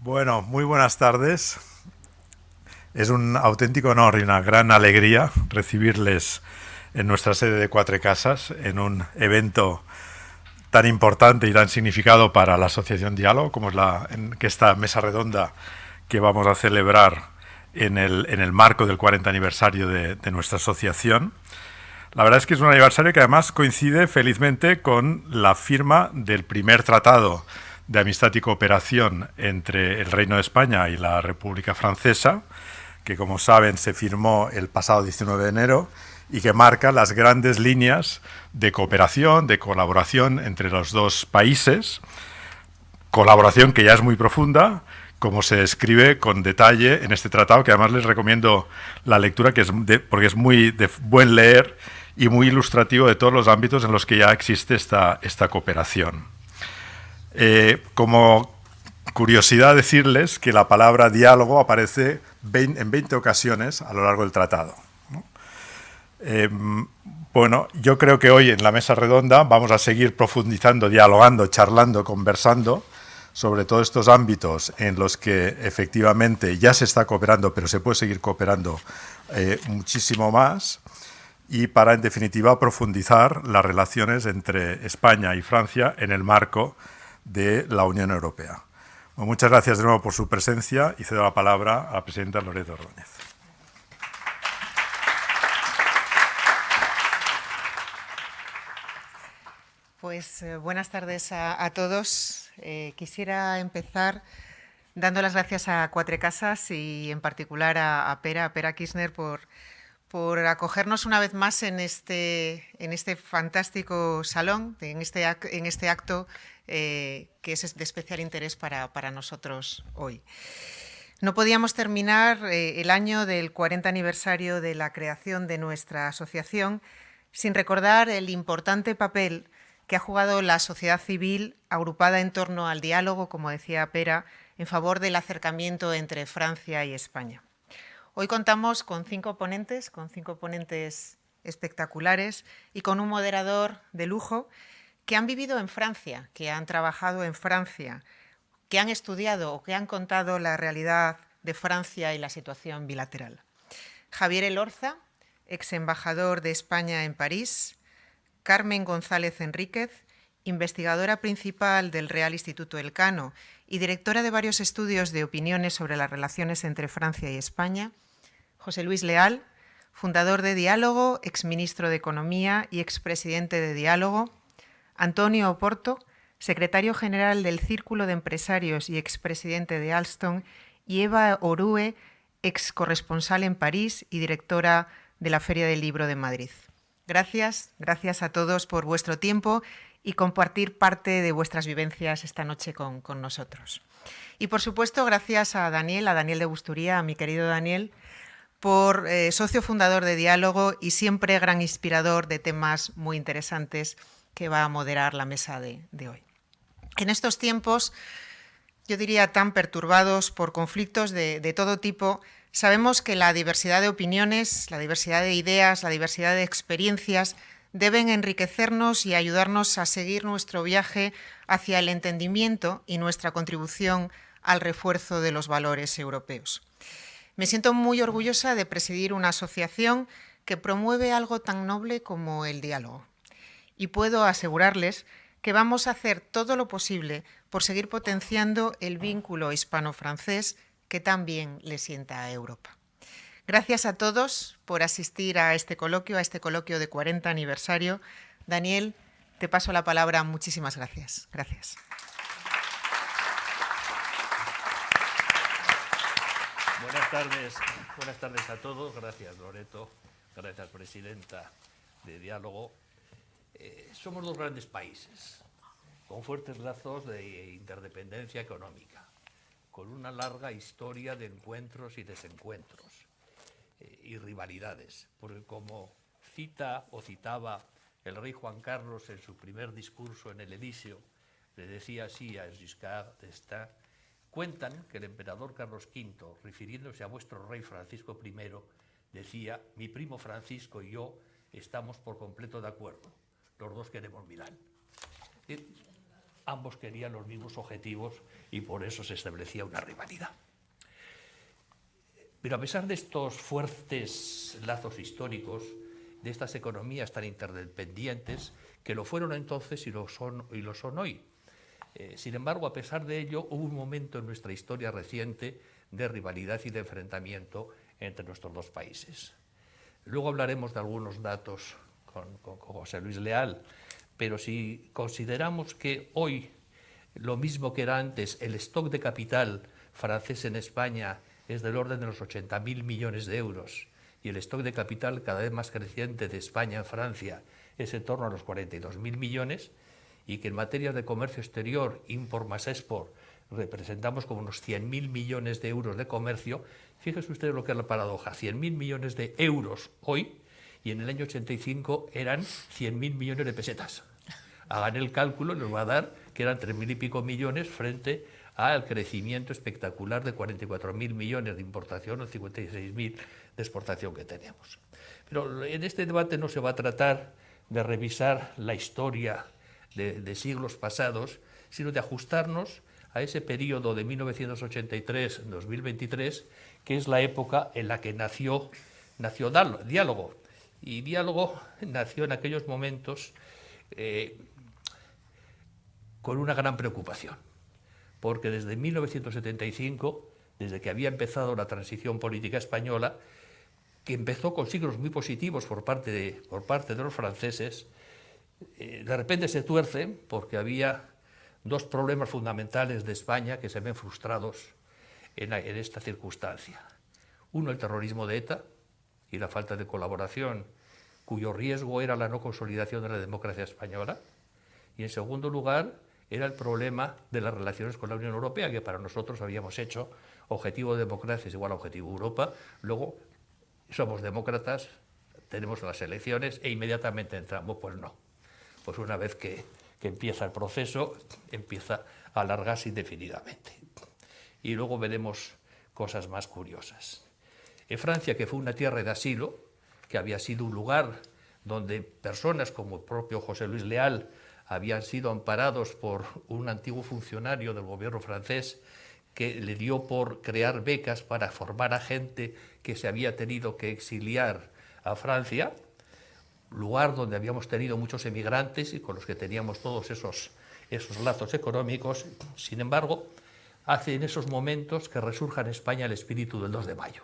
Bueno, muy buenas tardes. Es un auténtico honor y una gran alegría recibirles en nuestra sede de Cuatro Casas, en un evento tan importante y tan significado para la Asociación Diálogo, como es esta mesa redonda que vamos a celebrar en el marco del 40 aniversario de nuestra asociación. La verdad es que es un aniversario que además coincide felizmente con la firma del primer tratado de amistad y cooperación entre el Reino de España y la República Francesa, que como saben se firmó el pasado 19 de enero y que marca las grandes líneas de cooperación, de colaboración entre los dos países, colaboración que ya es muy profunda, como se describe con detalle en este tratado, que además les recomiendo la lectura, porque es muy de buen leer y muy ilustrativo de todos los ámbitos en los que ya existe esta cooperación. Como curiosidad decirles que la palabra diálogo aparece en 20 ocasiones a lo largo del tratado. Bueno, yo creo que hoy en la mesa redonda vamos a seguir profundizando, dialogando, charlando, conversando sobre todos estos ámbitos en los que efectivamente ya se está cooperando, pero se puede seguir cooperando muchísimo más, y para, en definitiva, profundizar las relaciones entre España y Francia en el marco de la Unión Europea. Bueno, muchas gracias de nuevo por su presencia y cedo la palabra a la presidenta Loreto Ordóñez. Pues buenas tardes a todos. Quisiera empezar dando las gracias a Cuatro Casas y en particular a Pera Kirchner por acogernos una vez más en este fantástico salón, en este acto que es de especial interés para nosotros hoy. No podíamos terminar el año del 40 aniversario de la creación de nuestra asociación sin recordar el importante papel que ha jugado la sociedad civil agrupada en torno al diálogo, como decía Pera, en favor del acercamiento entre Francia y España. Hoy contamos con cinco ponentes espectaculares y con un moderador de lujo que han vivido en Francia, que han trabajado en Francia, que han estudiado o que han contado la realidad de Francia y la situación bilateral. Javier Elorza, ex embajador de España en París; Carmen González Enríquez, investigadora principal del Real Instituto Elcano y directora de varios estudios de opiniones sobre las relaciones entre Francia y España; José Luis Leal, fundador de Diálogo, exministro de Economía y expresidente de Diálogo; Antonio Oporto, secretario general del Círculo de Empresarios y expresidente de Alstom; y Eva Orue, ex corresponsal en París y directora de la Feria del Libro de Madrid. Gracias a todos por vuestro tiempo y compartir parte de vuestras vivencias esta noche con nosotros. Y por supuesto, gracias a Daniel de Busturía, a mi querido Daniel, por socio fundador de Diálogo y siempre gran inspirador de temas muy interesantes, que va a moderar la mesa de hoy. En estos tiempos, yo diría tan perturbados por conflictos de todo tipo, sabemos que la diversidad de opiniones, la diversidad de ideas, la diversidad de experiencias deben enriquecernos y ayudarnos a seguir nuestro viaje hacia el entendimiento y nuestra contribución al refuerzo de los valores europeos. Me siento muy orgullosa de presidir una asociación que promueve algo tan noble como el diálogo. Y puedo asegurarles que vamos a hacer todo lo posible por seguir potenciando el vínculo hispano-francés que tan bien le sienta a Europa. Gracias a todos por asistir a este coloquio de 40 aniversario. Daniel, te paso la palabra. Muchísimas gracias. Gracias. Buenas tardes a todos. Gracias, Loreto. Gracias, presidenta de Diálogo. Somos dos grandes países, con fuertes lazos de interdependencia económica, con una larga historia de encuentros y desencuentros y rivalidades, porque como citaba el rey Juan Carlos en su primer discurso en el Elíseo, le decía así a Giscard d'Estaing: cuentan que el emperador Carlos V, refiriéndose a vuestro rey Francisco I, decía: mi primo Francisco y yo estamos por completo de acuerdo, los dos queremos Milán. ambos querían los mismos objetivos y por eso se establecía una rivalidad. Pero a pesar de estos fuertes lazos históricos, de estas economías tan interdependientes, que lo fueron entonces y lo son hoy. Sin embargo, a pesar de ello, hubo un momento en nuestra historia reciente de rivalidad y de enfrentamiento entre nuestros dos países. Luego hablaremos de algunos datos con José Luis Leal, pero si consideramos que hoy, lo mismo que era antes, el stock de capital francés en España es del orden de los 80.000 millones de euros y el stock de capital cada vez más creciente de España en Francia es en torno a los 42.000 millones y que en materia de comercio exterior, import más export, representamos como unos 100.000 millones de euros de comercio, fíjese usted lo que es la paradoja, 100.000 millones de euros hoy y en el año 85 eran 100.000 millones de pesetas. Hagan el cálculo, nos va a dar que eran 3.000 y pico millones frente al crecimiento espectacular de 44.000 millones de importación o 56.000 de exportación que tenemos. Pero en este debate no se va a tratar de revisar la historia de siglos pasados, sino de ajustarnos a ese periodo de 1983-2023, que es la época en la que nació Diálogo. Y Diálogo nació en aquellos momentos con una gran preocupación, porque desde 1975, desde que había empezado la transición política española, que empezó con signos muy positivos por parte de los franceses, de repente se tuerce porque había dos problemas fundamentales de España que se ven frustrados en esta circunstancia. Uno, el terrorismo de ETA y la falta de colaboración, cuyo riesgo era la no consolidación de la democracia española. Y en segundo lugar, era el problema de las relaciones con la Unión Europea, que para nosotros habíamos hecho objetivo de democracia es igual a objetivo Europa. Luego somos demócratas, tenemos las elecciones e inmediatamente entramos. Pues no. Pues una vez que empieza el proceso, empieza a alargarse indefinidamente. Y luego veremos cosas más curiosas. En Francia, que fue una tierra de asilo, que había sido un lugar donde personas como el propio José Luis Leal habían sido amparados por un antiguo funcionario del gobierno francés que le dio por crear becas para formar a gente que se había tenido que exiliar a Francia, lugar donde habíamos tenido muchos emigrantes y con los que teníamos todos esos lazos económicos. Sin embargo, hace en esos momentos que resurja en España el espíritu del 2 de mayo.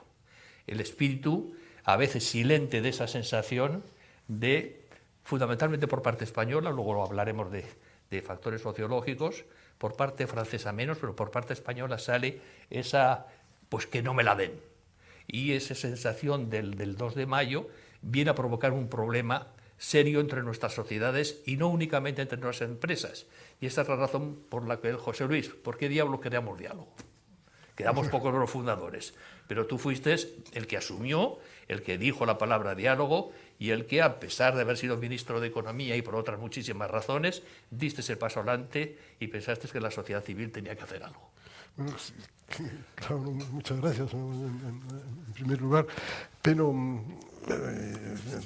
El espíritu, a veces silente, de esa sensación de, fundamentalmente por parte española, luego hablaremos de factores sociológicos, por parte francesa menos, pero por parte española sale esa, pues que no me la den. Y esa sensación del 2 de mayo viene a provocar un problema serio entre nuestras sociedades y no únicamente entre nuestras empresas. Y esta es la razón por la que José Luis, ¿por qué diablos creamos Diálogo? Quedamos pocos los fundadores, pero tú fuiste el que asumió, el que dijo la palabra diálogo y el que, a pesar de haber sido ministro de Economía y por otras muchísimas razones, diste el paso adelante y pensaste que la sociedad civil tenía que hacer algo. Bueno, claro, muchas gracias en primer lugar, pero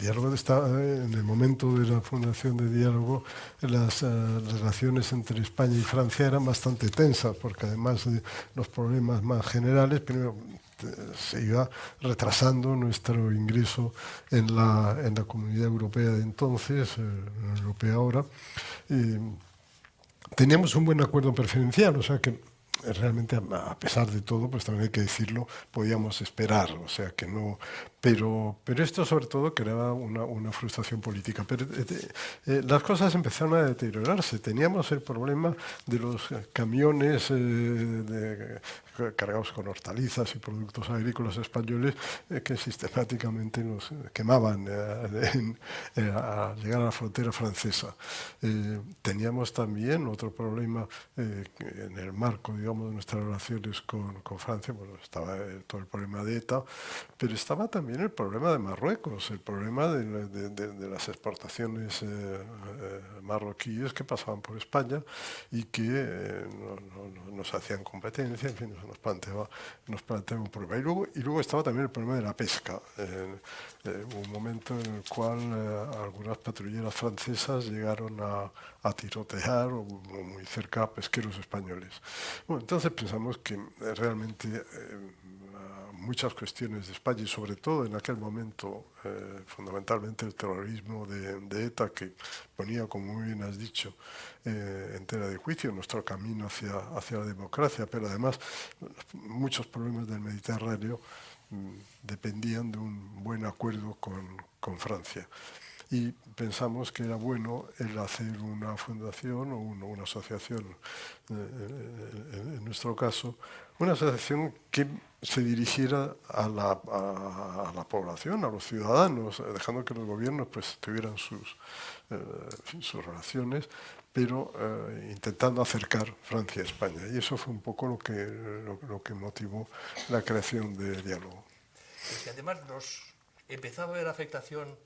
Diálogo está en el momento de la fundación de Diálogo, las relaciones entre España y Francia eran bastante tensas, porque además de los problemas más generales, primero se iba retrasando nuestro ingreso en la Comunidad Europea de entonces, la Europea ahora. Teníamos un buen acuerdo preferencial, o sea que realmente, a pesar de todo, pues también hay que decirlo, podíamos esperar, o sea que no, pero esto sobre todo creaba una frustración política. Pero las cosas empezaron a deteriorarse. Teníamos el problema de los camiones cargados con hortalizas y productos agrícolas españoles que sistemáticamente nos quemaban al llegar a la frontera francesa. Teníamos también otro problema en el marco, digamos, digamos, de nuestras relaciones con Francia, bueno, estaba todo el problema de ETA, pero estaba también el problema de Marruecos, el problema de las exportaciones marroquíes que pasaban por España y que no nos hacían competencia, en fin, nos planteaba un problema. Y luego estaba también el problema de la pesca. Hubo un momento en el cual algunas patrulleras francesas llegaron a tirotear o muy cerca a pesqueros españoles. Bueno, entonces pensamos que realmente muchas cuestiones de España y sobre todo en aquel momento fundamentalmente el terrorismo de ETA que ponía, como muy bien has dicho, en tela de juicio nuestro camino hacia la democracia, pero además muchos problemas del Mediterráneo dependían de un buen acuerdo con Francia. Y pensamos que era bueno el hacer una fundación o una asociación, en nuestro caso, una asociación que se dirigiera a la población, a los ciudadanos, dejando que los gobiernos pues tuvieran sus relaciones, pero intentando acercar Francia a España. Y eso fue un poco lo que motivó la creación de Diálogo. Es que además nos empezaba a haber afectación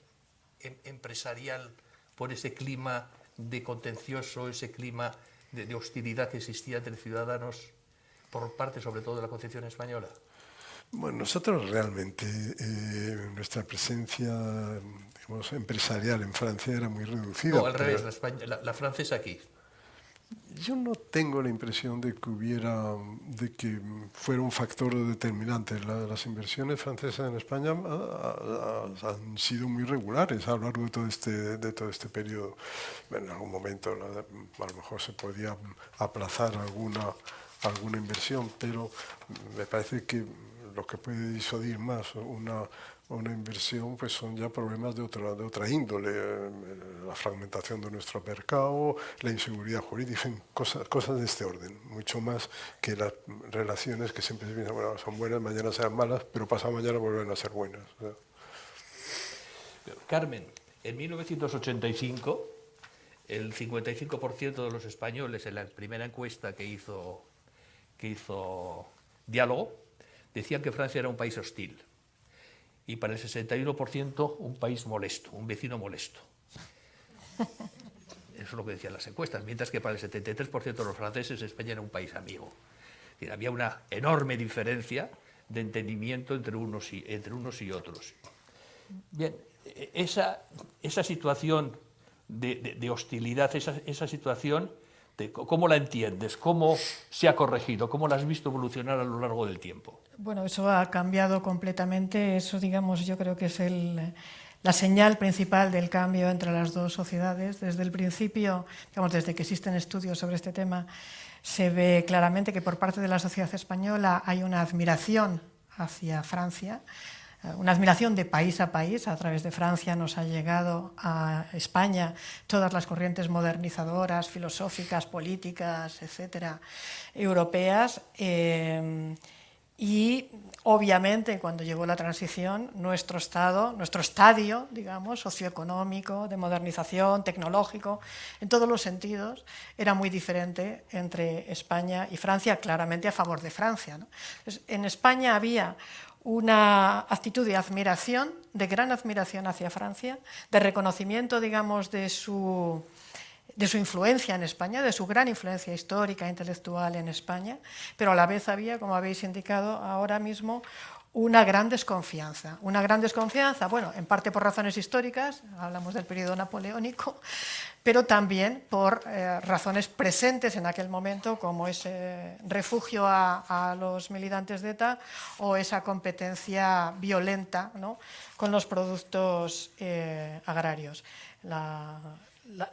empresarial por ese clima de contencioso, ese clima de hostilidad que existía entre ciudadanos por parte sobre todo de la concepción española. Bueno, nosotros realmente nuestra presencia, digamos, empresarial en Francia era muy reducida. No, al revés, la francesa aquí. Yo no tengo la impresión de que fuera un factor determinante. Las inversiones francesas en España han sido muy regulares a lo largo de todo este periodo. En algún momento a lo mejor se podía aplazar alguna inversión, pero me parece que lo que puede disuadir más una inversión pues son ya problemas de otra índole, la fragmentación de nuestro mercado, la inseguridad jurídica, cosas de este orden, mucho más que las relaciones que siempre se piensan, bueno, son buenas, mañana serán malas, pero pasado mañana vuelven a ser buenas. Carmen, en 1985 el 55% de los españoles en la primera encuesta que hizo Diálogo decían que Francia era un país hostil. Y para el 61% un país molesto, un vecino molesto. Eso es lo que decían las encuestas, mientras que para el 73% de los franceses España era un país amigo. Es decir, había una enorme diferencia de entendimiento entre unos y otros. Bien, esa situación de hostilidad, esa situación, ¿cómo la entiendes? ¿Cómo se ha corregido? ¿Cómo la has visto evolucionar a lo largo del tiempo? Bueno, eso ha cambiado completamente. Eso, digamos, yo creo que es la señal principal del cambio entre las dos sociedades. Desde el principio, digamos, desde que existen estudios sobre este tema, se ve claramente que por parte de la sociedad española hay una admiración hacia Francia, una admiración de país a país. A través de Francia nos ha llegado a España todas las corrientes modernizadoras, filosóficas, políticas, etcétera, europeas. Y obviamente cuando llegó la transición, nuestro estadio, digamos, socioeconómico, de modernización, tecnológico, en todos los sentidos, era muy diferente entre España y Francia, claramente a favor de Francia, ¿no? Entonces, en España había una actitud de admiración, de gran admiración hacia Francia, de reconocimiento, digamos, de su influencia en España, de su gran influencia histórica e intelectual en España, pero a la vez había, como habéis indicado ahora mismo, una gran desconfianza. Una gran desconfianza, bueno, en parte por razones históricas, hablamos del periodo napoleónico, pero también por razones presentes en aquel momento, como ese refugio a los militantes de ETA o esa competencia violenta, ¿no?, con los productos agrarios.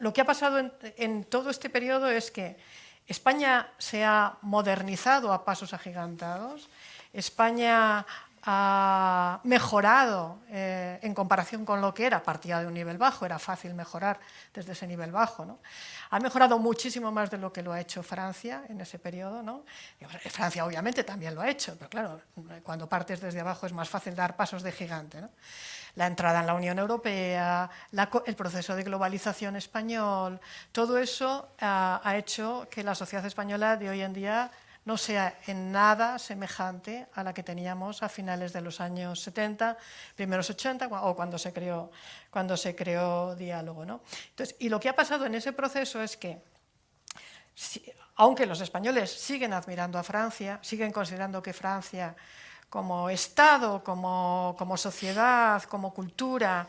Lo que ha pasado en todo este periodo es que España se ha modernizado a pasos agigantados, España ha mejorado en comparación con lo que era, partía de un nivel bajo, era fácil mejorar desde ese nivel bajo, ¿no? Ha mejorado muchísimo más de lo que lo ha hecho Francia en ese periodo, ¿no? Francia obviamente también lo ha hecho, pero claro, cuando partes desde abajo es más fácil dar pasos de gigante, ¿no? La entrada en la Unión Europea, el proceso de globalización español, todo eso ha hecho que la sociedad española de hoy en día no sea en nada semejante a la que teníamos a finales de los años 70, primeros 80 o cuando se creó Diálogo, ¿no? Entonces, y lo que ha pasado en ese proceso es que, aunque los españoles siguen admirando a Francia, siguen considerando que Francia como Estado, como sociedad, como cultura,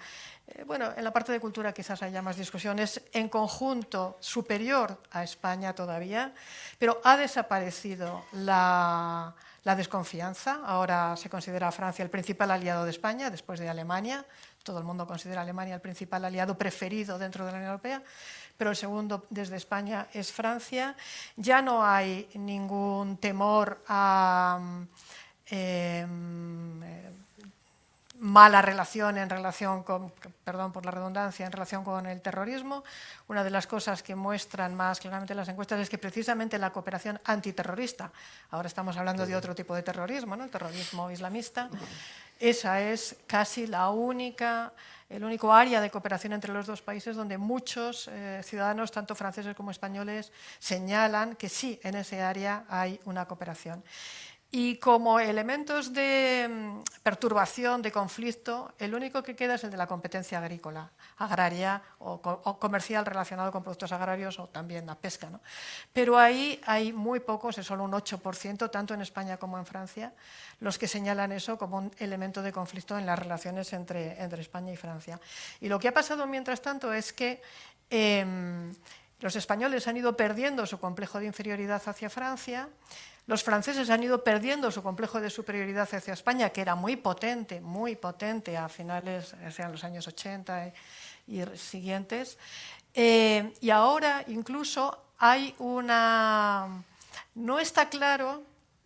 bueno, en la parte de cultura quizás haya más discusiones, en conjunto superior a España todavía, pero ha desaparecido la desconfianza. Ahora se considera a Francia el principal aliado de España, después de Alemania. Todo el mundo considera a Alemania el principal aliado preferido dentro de la Unión Europea, pero el segundo desde España es Francia. Ya no hay ningún temor a mala relación con, perdón por la redundancia, en relación con el terrorismo. Una de las cosas que muestran más claramente las encuestas es que precisamente la cooperación antiterrorista, ahora estamos hablando de otro tipo de terrorismo, ¿no? El terrorismo islamista, esa es casi el único área de cooperación entre los dos países donde muchos ciudadanos, tanto franceses como españoles, señalan que sí, en ese área hay una cooperación. Y como elementos de perturbación, de conflicto, el único que queda es el de la competencia agrícola, agraria o comercial relacionado con productos agrarios o también la pesca, ¿no? Pero ahí hay muy pocos, es solo un 8%, tanto en España como en Francia, los que señalan eso como un elemento de conflicto en las relaciones entre España y Francia. Y lo que ha pasado mientras tanto es que los españoles han ido perdiendo su complejo de inferioridad hacia Francia. Los franceses han ido perdiendo su complejo de superioridad hacia España, que era muy potente a finales, o sea, en los años 80 y siguientes. Y ahora incluso hay no está claro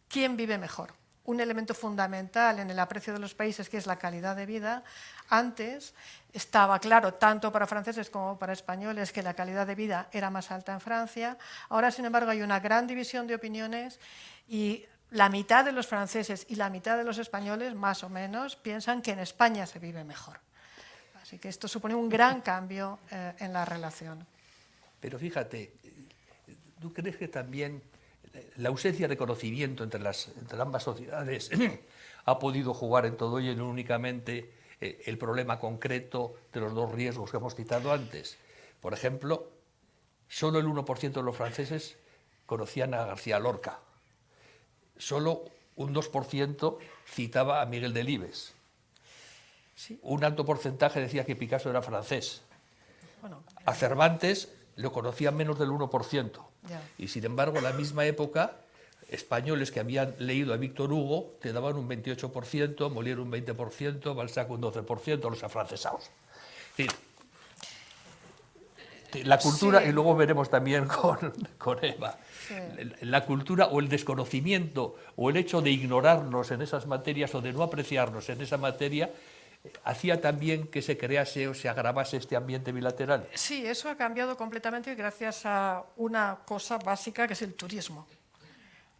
quién vive mejor. Un elemento fundamental en el aprecio de los países, que es la calidad de vida. Antes estaba claro, tanto para franceses como para españoles, que la calidad de vida era más alta en Francia. Ahora, sin embargo, hay una gran división de opiniones y la mitad de los franceses y la mitad de los españoles, más o menos, piensan que en España se vive mejor. Así que esto supone un gran cambio en la relación. Pero fíjate, ¿tú crees que también la ausencia de conocimiento entre ambas sociedades ha podido jugar en todo ello y no únicamente el problema concreto de los dos riesgos que hemos citado antes? Por ejemplo, solo el 1% de los franceses conocían a García Lorca. Solo un 2% citaba a Miguel Delibes. Sí. Un alto porcentaje decía que Picasso era francés. Bueno, a Cervantes lo conocían menos del 1%. Ya. Y sin embargo, en la misma época, españoles que habían leído a Víctor Hugo te daban un 28%, Molière un 20%, Balzac un 12%, los afrancesados. Es decir, la cultura, sí. Y luego veremos también con Eva, sí. La cultura o el desconocimiento o el hecho de ignorarnos en esas materias o de no apreciarnos en esa materia hacía también que se crease o se agravase este ambiente bilateral. Sí, eso ha cambiado completamente gracias a una cosa básica que es el turismo.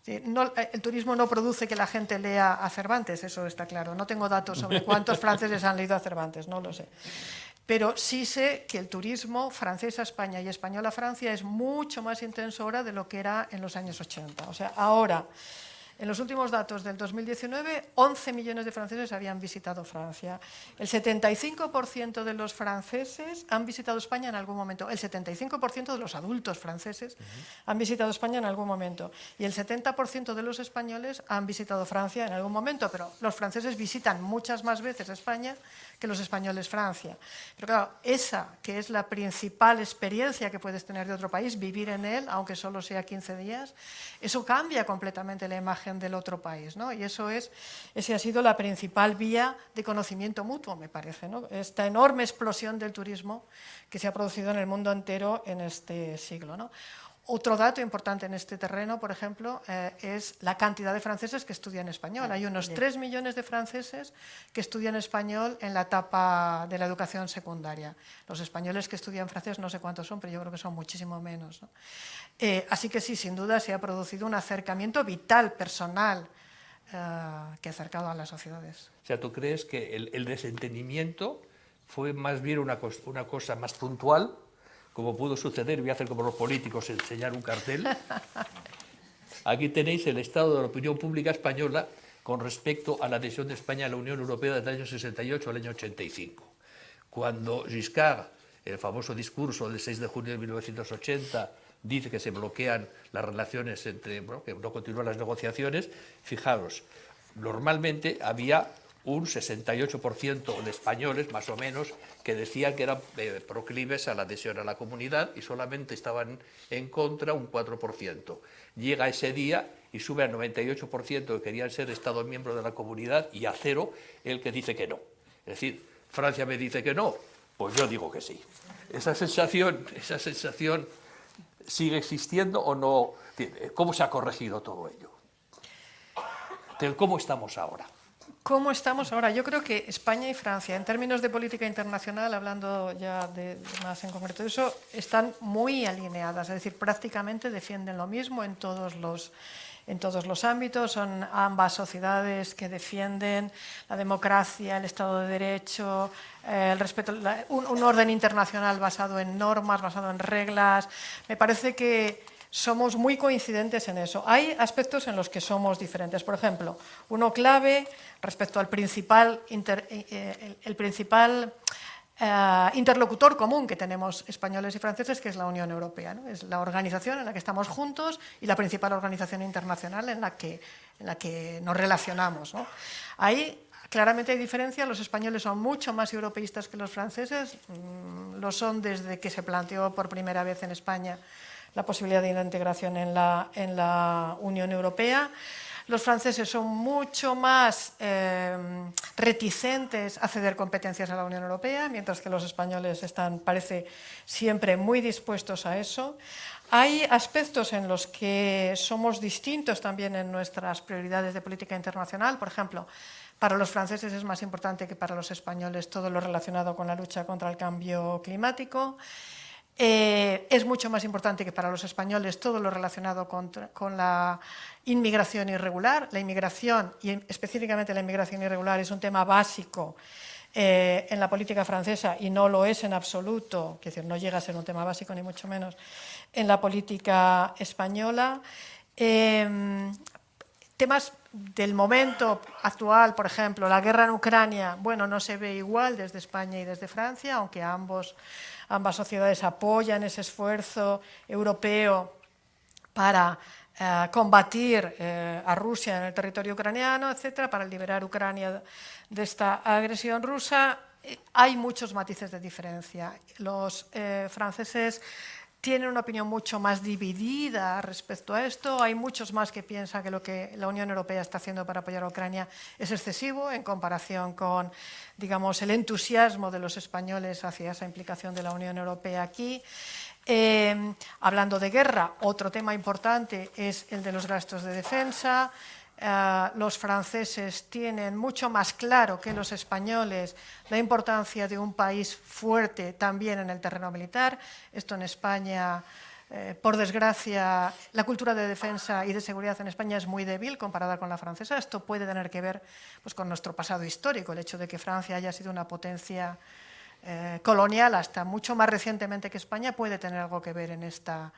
El turismo no produce que la gente lea a Cervantes, eso está claro. No tengo datos sobre cuántos franceses han leído a Cervantes, no lo sé. Pero sí sé que el turismo francés a España y español a Francia es mucho más intenso ahora de lo que era en los años 80. O sea, ahora, en los últimos datos del 2019, 11 millones de franceses habían visitado Francia. El 75% de los franceses han visitado España en algún momento. El 75% de los adultos franceses han visitado España en algún momento. Y el 70% de los españoles han visitado Francia en algún momento. Pero los franceses visitan muchas más veces España que los españoles Francia. Pero claro, esa que es la principal experiencia que puedes tener de otro país, vivir en él, aunque solo sea 15 días, eso cambia completamente la imagen del otro país, ¿no? Y ese ha sido la principal vía de conocimiento mutuo, me parece, ¿no? Esta enorme explosión del turismo que se ha producido en el mundo entero en este siglo, ¿no? Otro dato importante en este terreno, por ejemplo, es la cantidad de franceses que estudian español. Hay unos 3 millones de franceses que estudian español en la etapa de la educación secundaria. Los españoles que estudian francés no sé cuántos son, pero yo creo que son muchísimo menos, ¿no? Así que sí, sin duda se ha producido un acercamiento vital, personal, que ha acercado a las sociedades. O sea, ¿tú crees que el desentendimiento fue más bien una cosa más puntual, como pudo suceder, voy a hacer como los políticos, enseñar un cartel? Aquí tenéis el estado de la opinión pública española con respecto a la adhesión de España a la Unión Europea desde el año 68 al año 85. Cuando Giscard, el famoso discurso del 6 de junio de 1980, dice que se bloquean las relaciones entre, bueno, que no continúan las negociaciones, fijaros, normalmente había un 68% de españoles, más o menos, que decían que eran proclives a la adhesión a la comunidad y solamente estaban en contra un 4%. Llega ese día y sube al 98% que querían ser Estado miembro de la comunidad y a 0 el que dice que no. Es decir, Francia me dice que no, pues yo digo que sí. Esa sensación sigue existiendo o no. ¿Cómo se ha corregido todo ello? ¿Cómo estamos ahora? ¿Cómo estamos ahora? Yo creo que España y Francia, en términos de política internacional, hablando ya de más en concreto de eso, están muy alineadas, es decir, prácticamente defienden lo mismo en todos los ámbitos. Son ambas sociedades que defienden la democracia, el Estado de Derecho, el respeto, un orden internacional basado en normas, basado en reglas. Me parece que somos muy coincidentes en eso. Hay aspectos en los que somos diferentes. Por ejemplo, uno clave respecto al principal interlocutor común que tenemos españoles y franceses, que es la Unión Europea, ¿no? Es la organización en la que estamos juntos y la principal organización internacional en la que nos relacionamos, ¿no? Ahí claramente hay diferencia. Los españoles son mucho más europeístas que los franceses. Lo son desde que se planteó por primera vez en España la posibilidad de la integración en la Unión Europea. Los franceses son mucho más reticentes a ceder competencias a la Unión Europea, mientras que los españoles están, parece, siempre muy dispuestos a eso. Hay aspectos en los que somos distintos también en nuestras prioridades de política internacional. Por ejemplo, para los franceses es más importante que para los españoles todo lo relacionado con la lucha contra el cambio climático. Es mucho más importante que para los españoles todo lo relacionado con la inmigración irregular. La inmigración, y específicamente la inmigración irregular, es un tema básico en la política francesa y no lo es en absoluto, es decir, no llega a ser un tema básico ni mucho menos en la política española. Temas del momento actual, por ejemplo, la guerra en Ucrania, bueno, no se ve igual desde España y desde Francia, aunque ambas sociedades apoyan ese esfuerzo europeo para combatir a Rusia en el territorio ucraniano, etcétera, para liberar Ucrania de esta agresión rusa. Hay muchos matices de diferencia. Los franceses tienen una opinión mucho más dividida respecto a esto. Hay muchos más que piensan que lo que la Unión Europea está haciendo para apoyar a Ucrania es excesivo en comparación con, digamos, el entusiasmo de los españoles hacia esa implicación de la Unión Europea aquí. Hablando de guerra, otro tema importante es el de los gastos de defensa. Los franceses tienen mucho más claro que los españoles la importancia de un país fuerte también en el terreno militar. Esto en España, por desgracia, la cultura de defensa y de seguridad en España es muy débil comparada con la francesa. Esto puede tener que ver, pues, con nuestro pasado histórico, el hecho de que Francia haya sido una potencia colonial hasta mucho más recientemente que España puede tener algo que ver en esta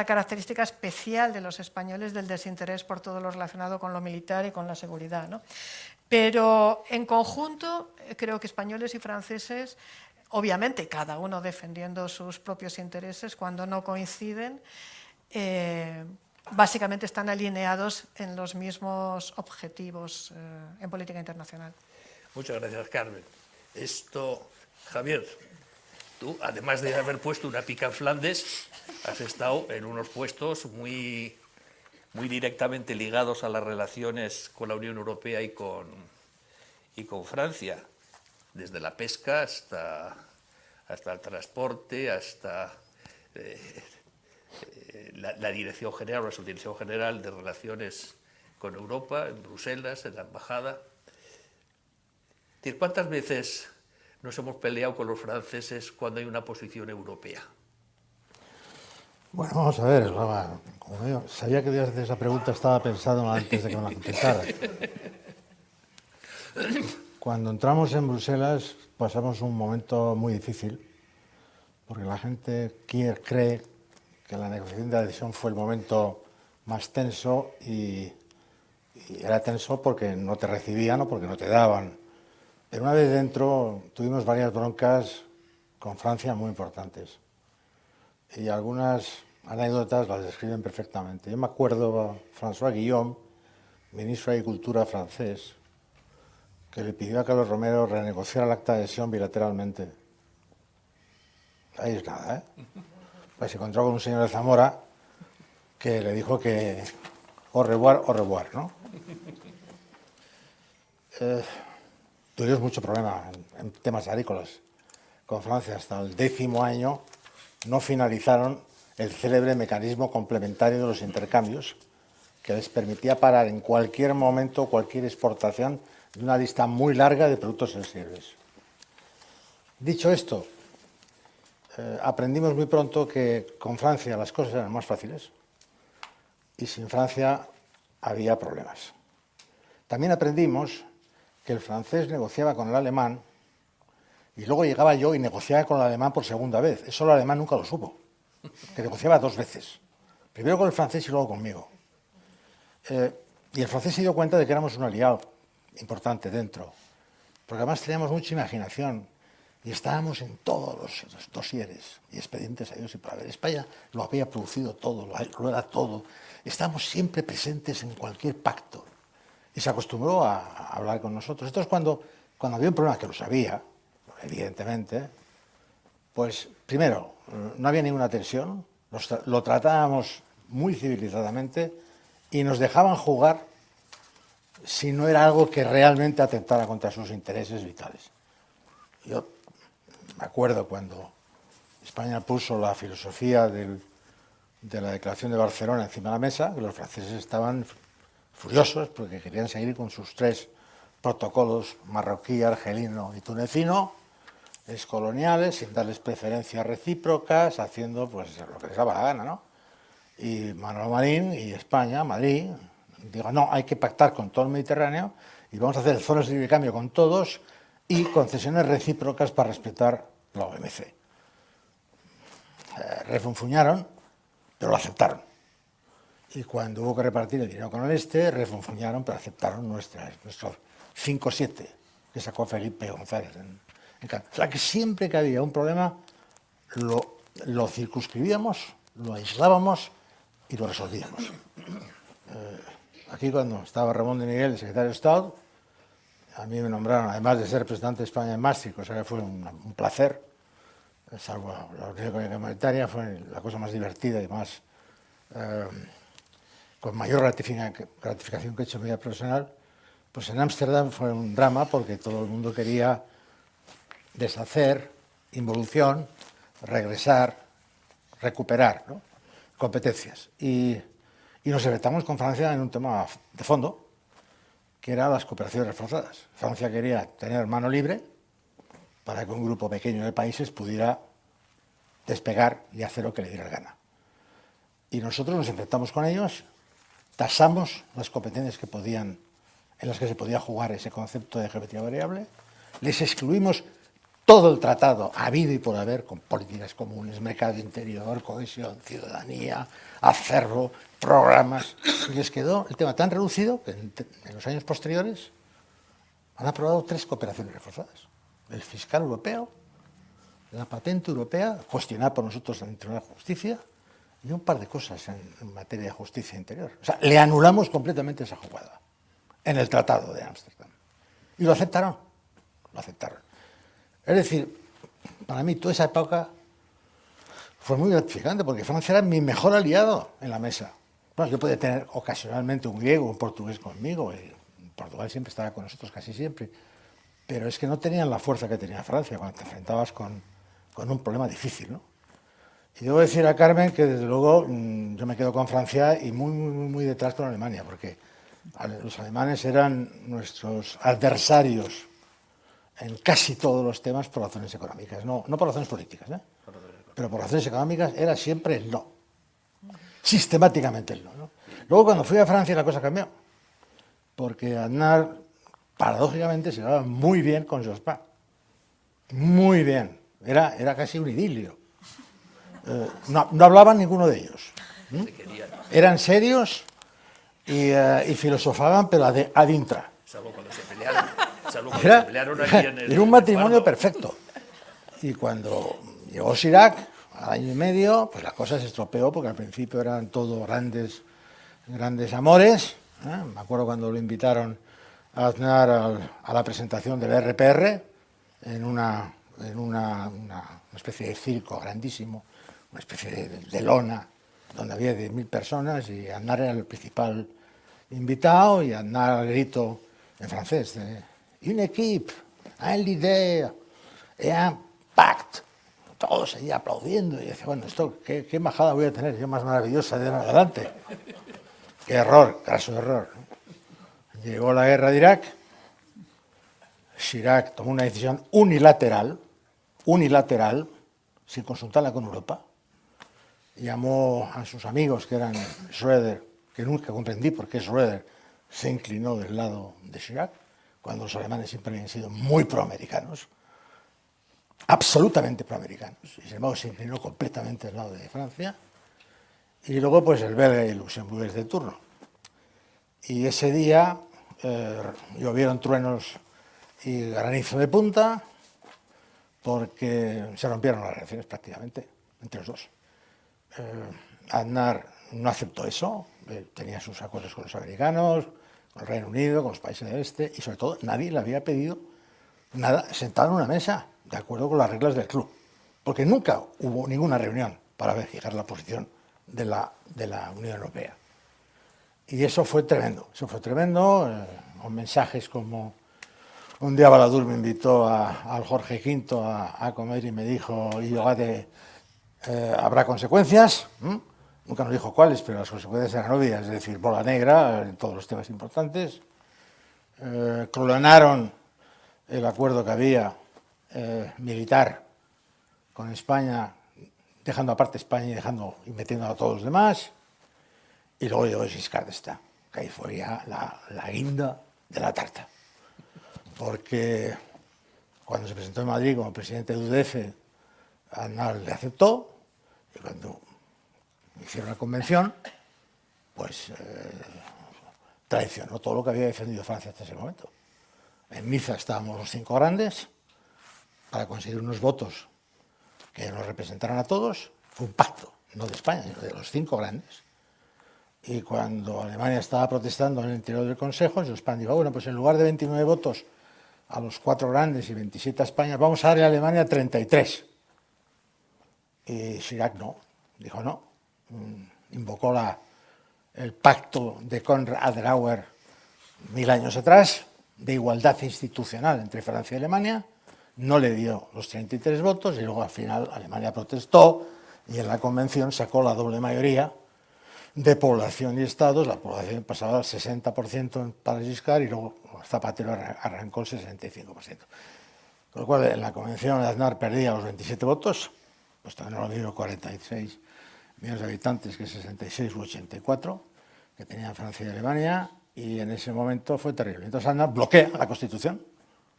característica especial de los españoles del desinterés por todo lo relacionado con lo militar y con la seguridad, ¿no? Pero en conjunto creo que españoles y franceses, obviamente cada uno defendiendo sus propios intereses, cuando no coinciden, básicamente están alineados en los mismos objetivos en política internacional. Muchas gracias, Carmen. Javier, tú, además de haber puesto una pica en Flandes, has estado en unos puestos muy directamente ligados a las relaciones con la Unión Europea y con Francia, desde la pesca hasta el transporte, hasta la Dirección General o la Subdirección General de Relaciones con Europa, en Bruselas, en la Embajada. ¿Cuántas veces nos hemos peleado con los franceses cuando hay una posición europea? Bueno, vamos a ver, como yo sabía que ibas a hacer esa pregunta, estaba pensando antes de que me la contestaras. Cuando entramos en Bruselas pasamos un momento muy difícil, porque la gente cree que la negociación de adhesión fue el momento más tenso y era tenso porque no te recibían o porque no te daban. Pero una vez dentro tuvimos varias broncas con Francia muy importantes y algunas anécdotas las describen perfectamente. Yo me acuerdo a François Guillaume, ministro de Agricultura francés, que le pidió a Carlos Romero renegociar el acta de adhesión bilateralmente. Ahí es nada, ¿eh? Pues se encontró con un señor de Zamora que le dijo que au revoir, ¿no? Tuvimos mucho problema en temas agrícolas con Francia. Hasta el 10º año no finalizaron el célebre mecanismo complementario de los intercambios que les permitía parar en cualquier momento cualquier exportación de una lista muy larga de productos sensibles. Dicho esto, aprendimos muy pronto que con Francia las cosas eran más fáciles y sin Francia había problemas. También aprendimos que el francés negociaba con el alemán y luego llegaba yo y negociaba con el alemán por segunda vez. Eso el alemán nunca lo supo, que negociaba 2 veces. Primero con el francés y luego conmigo. Y el francés se dio cuenta de que éramos un aliado importante dentro, porque además teníamos mucha imaginación y estábamos en todos los dosieres y expedientes a Dios y por haber. España lo había producido todo, lo era todo. Estábamos siempre presentes en cualquier pacto y se acostumbró a hablar con nosotros. Entonces, cuando había un problema, que lo sabía, evidentemente, pues primero, no había ninguna tensión, lo tratábamos muy civilizadamente y nos dejaban jugar si no era algo que realmente atentara contra sus intereses vitales. Yo me acuerdo cuando España puso la filosofía de la Declaración de Barcelona encima de la mesa, que los franceses estaban furiosos porque querían seguir con sus 3 protocolos, marroquí, argelino y tunecino, excoloniales, sin darles preferencias recíprocas, haciendo pues lo que les daba la gana, ¿no? Y Manuel Marín y España, Madrid, digo, no, hay que pactar con todo el Mediterráneo y vamos a hacer zonas de libre cambio con todos y concesiones recíprocas para respetar la OMC. Refunfuñaron, pero lo aceptaron. Y cuando hubo que repartir el dinero con el este, refunfuñaron, pero aceptaron nuestros 5-7 que sacó Felipe González. O sea, que siempre que había un problema, lo circunscribíamos, lo aislábamos y lo resolvíamos. Aquí cuando estaba Ramón de Miguel, el secretario de Estado, a mí me nombraron, además de ser representante de España en Maastricht, o sea que fue un placer, salvo la Unión Económica y Monetaria, fue la cosa más divertida y más con mayor gratificación que he hecho en mi vida profesional. Pues en Ámsterdam fue un drama porque todo el mundo quería deshacer, involución, regresar, recuperar, ¿no? Competencias. Y nos enfrentamos con Francia en un tema de fondo, que eran las cooperaciones reforzadas. Francia quería tener mano libre para que un grupo pequeño de países pudiera despegar y hacer lo que le diera la gana. Y nosotros nos enfrentamos con ellos, tasamos las competencias en las que se podía jugar ese concepto de geometría variable, les excluimos todo el tratado habido y por haber, con políticas comunes, mercado interior, cohesión, ciudadanía, acervo, programas, y les quedó el tema tan reducido que en los años posteriores han aprobado 3 cooperaciones reforzadas. El fiscal europeo, la patente europea, cuestionada por nosotros en el Tribunal de Justicia, y un par de cosas en materia de justicia interior. O sea, le anulamos completamente esa jugada en el Tratado de Ámsterdam. Y lo aceptaron, lo aceptaron. Es decir, para mí toda esa época fue muy gratificante porque Francia era mi mejor aliado en la mesa. Bueno, yo podía tener ocasionalmente un griego o un portugués conmigo, y Portugal siempre estaba con nosotros, casi siempre, pero es que no tenían la fuerza que tenía Francia cuando te enfrentabas con un problema difícil, ¿no? Y debo decir a Carmen que desde luego yo me quedo con Francia y muy detrás con Alemania, porque los alemanes eran nuestros adversarios en casi todos los temas por razones económicas, no por razones políticas, ¿eh? Pero por razones económicas era siempre el no, sistemáticamente el no, ¿no? Luego cuando fui a Francia la cosa cambió, porque Aznar paradójicamente se llevaba muy bien con Jospin, muy bien, era casi un idilio. No hablaban ninguno de ellos, Se querían. Eran serios y filosofaban, pero ad intra. Salvo cuando se pelearon. Salvo cuando se pelearon aquí en el... Era un matrimonio perfecto. Y cuando llegó Chirac, al año y medio, pues la cosa se estropeó, porque al principio eran todos grandes amores. Me acuerdo cuando lo invitaron a Aznar a la presentación del RPR, en una especie de circo grandísimo, una especie de lona, donde había 10.000 personas, y Aznar era el principal invitado, y Aznar al grito en francés, une équipe, un líder, et un pacte. Todos allí aplaudiendo, y decía, bueno, esto, ¿qué embajada voy a tener yo más maravillosa de adelante? Qué error, caso error. Llegó la guerra de Irak, Chirac tomó una decisión unilateral, sin consultarla con Europa. Llamó a sus amigos, que eran Schröder, que nunca comprendí por qué Schröder se inclinó del lado de Chirac, cuando los alemanes siempre habían sido muy proamericanos, absolutamente proamericanos, y sin embargo se inclinó completamente del lado de Francia, y luego pues el belga y el luxemburgués de turno. Y ese día llovieron truenos y granizo de punta, porque se rompieron las relaciones prácticamente entre los dos. Aznar no aceptó eso, tenía sus acuerdos con los americanos, con el Reino Unido, con los países del este, y sobre todo nadie le había pedido nada sentado en una mesa, de acuerdo con las reglas del club, porque nunca hubo ninguna reunión para fijar la posición de la Unión Europea. Y eso fue tremendo, con mensajes como... Un día Balladur me invitó al Jorge V a comer y me dijo, habrá consecuencias. Nunca nos dijo cuáles, pero las consecuencias eran obvias, es decir, bola negra en todos los temas importantes. Clonaron el acuerdo que había militar con España, dejando aparte España y metiendo a todos los demás. Y luego llegó Giscard d'Estaing, que ahí fue ya la guinda de la tarta. Porque cuando se presentó en Madrid como presidente de UDF, Aznar le aceptó, y cuando hicieron la convención, pues traicionó todo lo que había defendido Francia hasta ese momento. En Niza estábamos los 5 grandes para conseguir unos votos que nos representaran a todos. Fue un pacto, no de España, sino de los 5 grandes. Y cuando Alemania estaba protestando en el interior del Consejo, Jospin dijo, bueno, pues en lugar de 29 votos a los 4 grandes y 27 a España, vamos a darle a Alemania 33. Y Chirac no, dijo no. Invocó el pacto de Konrad Adenauer 1000 años atrás, de igualdad institucional entre Francia y Alemania, no le dio los 33 votos, y luego al final Alemania protestó, y en la convención sacó la doble mayoría de población y estados. La población pasaba al 60% para Giscard, y luego Zapatero arrancó el 65%. Con lo cual, en la convención Aznar perdía los 27 votos, pues también no lo mismo 46 millones de habitantes que 66 u 84 que tenían Francia y Alemania, y en ese momento fue terrible. Entonces Aznar bloquea la Constitución.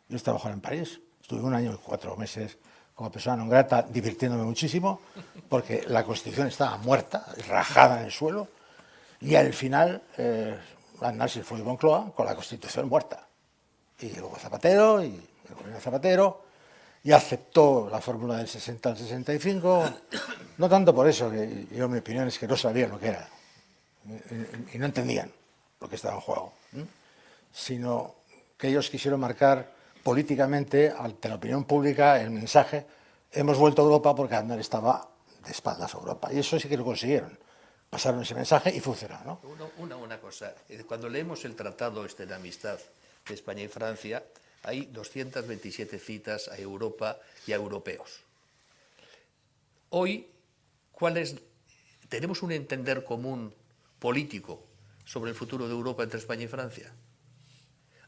Yo estaba en París, estuve 1 año y 4 meses como persona non grata, divirtiéndome muchísimo, porque la Constitución estaba muerta, rajada en el suelo, y al final Aznar se fue de Moncloa con la Constitución muerta. Y luego Zapatero, y el gobierno de Zapatero, y aceptó la fórmula del 60 al 65, no tanto por eso, que yo mi opinión es que no sabían lo que era, y no entendían lo que estaba en juego, sino que ellos quisieron marcar políticamente ante la opinión pública el mensaje: hemos vuelto a Europa, porque Aznar estaba de espaldas a Europa. Y eso sí que lo consiguieron. Pasaron ese mensaje y funcionó, ¿no? Una cosa, cuando leemos el tratado de amistad de España y Francia, hay 227 citas a Europa y a europeos. Hoy, ¿tenemos un entender común político sobre el futuro de Europa entre España y Francia?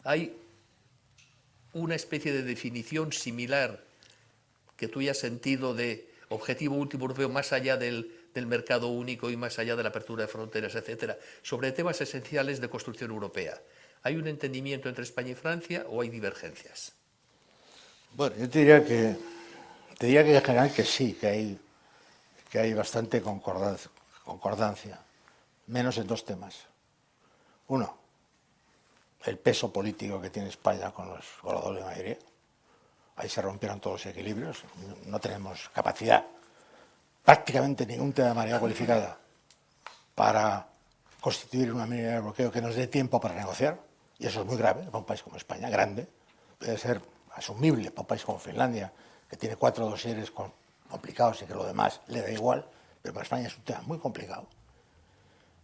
¿Hay una especie de definición similar que tú hayas sentido de objetivo último europeo, más allá del mercado único y más allá de la apertura de fronteras, etcétera, sobre temas esenciales de construcción europea? ¿Hay un entendimiento entre España y Francia o hay divergencias? Bueno, yo te diría que en general que sí, que hay bastante concordancia concordancia, menos en dos temas. Uno, el peso político que tiene España con la doble mayoría. Ahí se rompieron todos los equilibrios. No tenemos capacidad, prácticamente ningún tema de mayoría cualificada, para constituir una mayoría de bloqueo que nos dé tiempo para negociar. Y eso es muy grave para un país como España, grande. Puede ser asumible para un país como Finlandia, que tiene 4 dosieres complicados y que lo demás le da igual, pero para España es un tema muy complicado.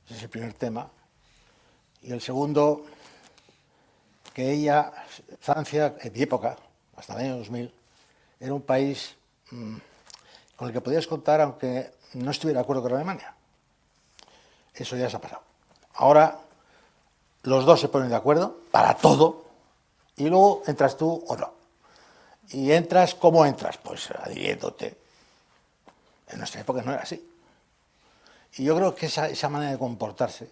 Ese es el primer tema. Y el segundo, que Francia, en mi época, hasta el año 2000, era un país con el que podías contar aunque no estuviera de acuerdo con Alemania. Eso ya se ha pasado. Ahora los dos se ponen de acuerdo para todo y luego entras tú o no. ¿Y entras cómo entras? Pues adhiriéndote. En nuestra época no era así. Y yo creo que esa manera de comportarse,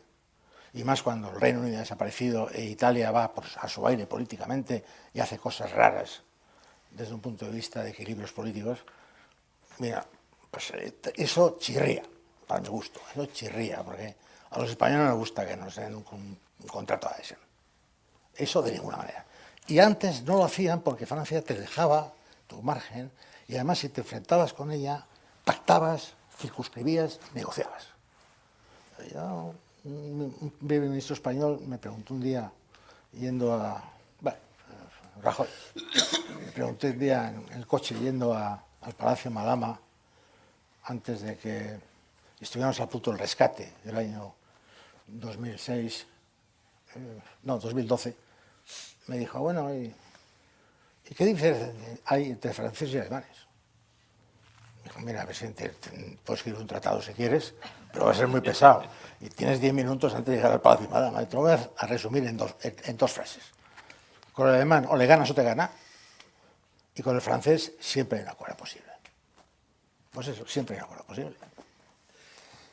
y más cuando el Reino Unido ha desaparecido e Italia va a su aire políticamente y hace cosas raras desde un punto de vista de equilibrios políticos, mira, pues eso chirría, para mi gusto, eso chirría, porque a los españoles no les gusta que nos den un contrato de adhesión. Eso de ninguna manera. Y antes no lo hacían porque Francia te dejaba tu margen y además si te enfrentabas con ella, pactabas, circunscribías, negociabas. Un primer ministro español me preguntó un día, yendo a... Bueno, Rajoy, me pregunté un día en el coche yendo al Palacio Madama, antes de que estuviéramos a punto del rescate del año 2012, me dijo, bueno, ¿y qué diferencia hay entre franceses y alemanes? Me dijo, mira, presidente, puedes escribir un tratado si quieres, pero va a ser muy pesado. Y tienes 10 minutos antes de llegar al Palacio Madama. Te lo voy a resumir en dos frases. Con el alemán o le ganas o te gana, y con el francés siempre hay un acuerdo posible. Pues eso, siempre hay un acuerdo posible.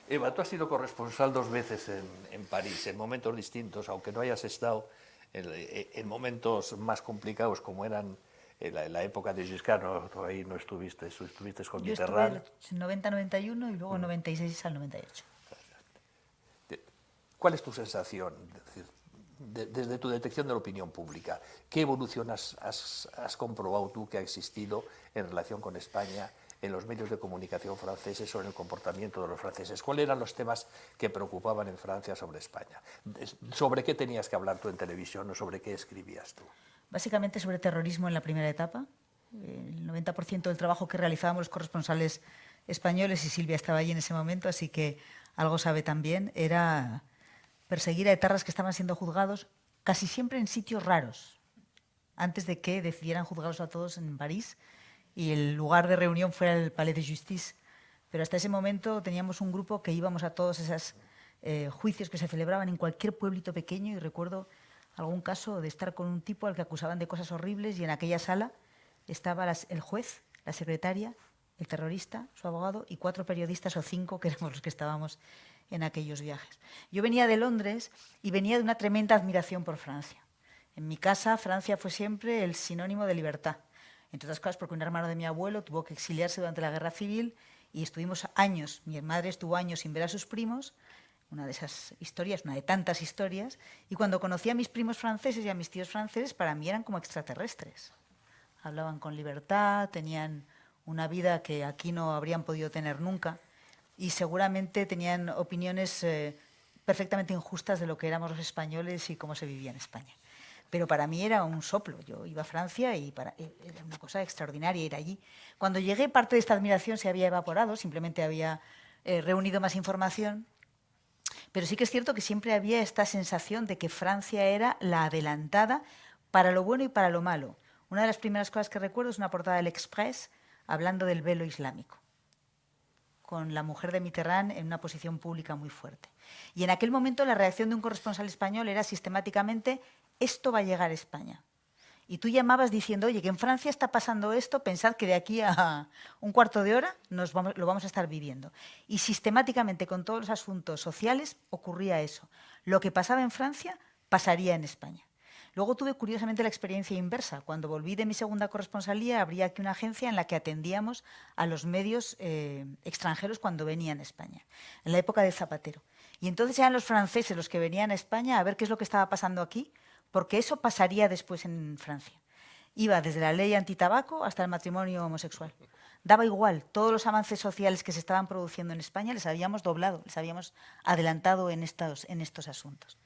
Eva, tú has sido corresponsal 2 veces en París, en momentos distintos, aunque no hayas estado en momentos más complicados como eran la época de Giscard, no, ahí no estuviste con Mitterrand. Yo estuve en 90-91 y luego 96 al 98. ¿Cuál es tu sensación desde tu detección de la opinión pública? ¿Qué evolución has comprobado tú que ha existido en relación con España en los medios de comunicación franceses sobre el comportamiento de los franceses? ¿Cuáles eran los temas que preocupaban en Francia sobre España? ¿Sobre qué tenías que hablar tú en televisión o sobre qué escribías tú? Básicamente sobre terrorismo en la primera etapa. El 90% del trabajo que realizábamos los corresponsales españoles, y Silvia estaba allí en ese momento, así que algo sabe también, era perseguir a etarras que estaban siendo juzgados casi siempre en sitios raros, antes de que decidieran juzgarlos a todos en París y el lugar de reunión fuera el Palais de Justice. Pero hasta ese momento teníamos un grupo que íbamos a todos esos juicios que se celebraban en cualquier pueblito pequeño, y recuerdo algún caso de estar con un tipo al que acusaban de cosas horribles y en aquella sala estaba el juez, la secretaria, el terrorista, su abogado y 4 periodistas o 5 que éramos los que estábamos en aquellos viajes. Yo venía de Londres y venía de una tremenda admiración por Francia. En mi casa, Francia fue siempre el sinónimo de libertad. Entre otras cosas porque un hermano de mi abuelo tuvo que exiliarse durante la Guerra Civil y estuvimos años, mi madre estuvo años sin ver a sus primos, una de esas historias, una de tantas historias, y cuando conocí a mis primos franceses y a mis tíos franceses, para mí eran como extraterrestres. Hablaban con libertad, tenían una vida que aquí no habrían podido tener nunca, y seguramente tenían opiniones perfectamente injustas de lo que éramos los españoles y cómo se vivía en España. Pero para mí era un soplo. Yo iba a Francia y era una cosa extraordinaria ir allí. Cuando llegué, parte de esta admiración se había evaporado, simplemente había reunido más información. Pero sí que es cierto que siempre había esta sensación de que Francia era la adelantada para lo bueno y para lo malo. Una de las primeras cosas que recuerdo es una portada del Express hablando del velo islámico, con la mujer de Mitterrand en una posición pública muy fuerte. Y en aquel momento la reacción de un corresponsal español era sistemáticamente: esto va a llegar a España. Y tú llamabas diciendo: oye, que en Francia está pasando esto, pensad que de aquí a un cuarto de hora lo vamos a estar viviendo. Y sistemáticamente con todos los asuntos sociales ocurría eso. Lo que pasaba en Francia pasaría en España. Luego tuve curiosamente la experiencia inversa. Cuando volví de mi segunda corresponsalía, abrí aquí una agencia en la que atendíamos a los medios extranjeros cuando venían a España, en la época de Zapatero. Y entonces eran los franceses los que venían a España a ver qué es lo que estaba pasando aquí, porque eso pasaría después en Francia. Iba desde la ley antitabaco hasta el matrimonio homosexual. Daba igual, todos los avances sociales que se estaban produciendo en España les habíamos doblado, les habíamos adelantado en estos asuntos.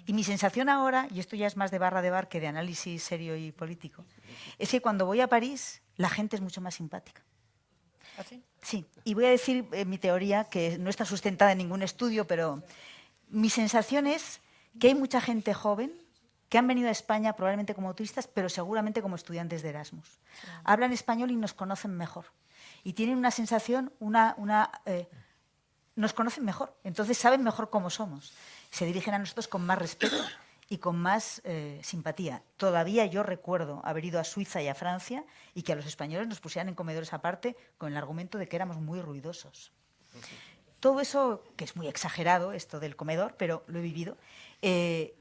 Y mi sensación ahora, y esto ya es más de barra de bar que de análisis serio y político, es que cuando voy a París la gente es mucho más simpática. ¿Así? Sí, y voy a decir mi teoría, que no está sustentada en ningún estudio, pero mi sensación es que hay mucha gente joven que han venido a España probablemente como turistas, pero seguramente como estudiantes de Erasmus. Hablan español y nos conocen mejor. Y tienen una sensación, nos conocen mejor, entonces saben mejor cómo somos. Se dirigen a nosotros con más respeto y con más simpatía. Todavía yo recuerdo haber ido a Suiza y a Francia y que a los españoles nos pusieran en comedores aparte con el argumento de que éramos muy ruidosos. Todo eso, que es muy exagerado, esto del comedor, pero lo he vivido,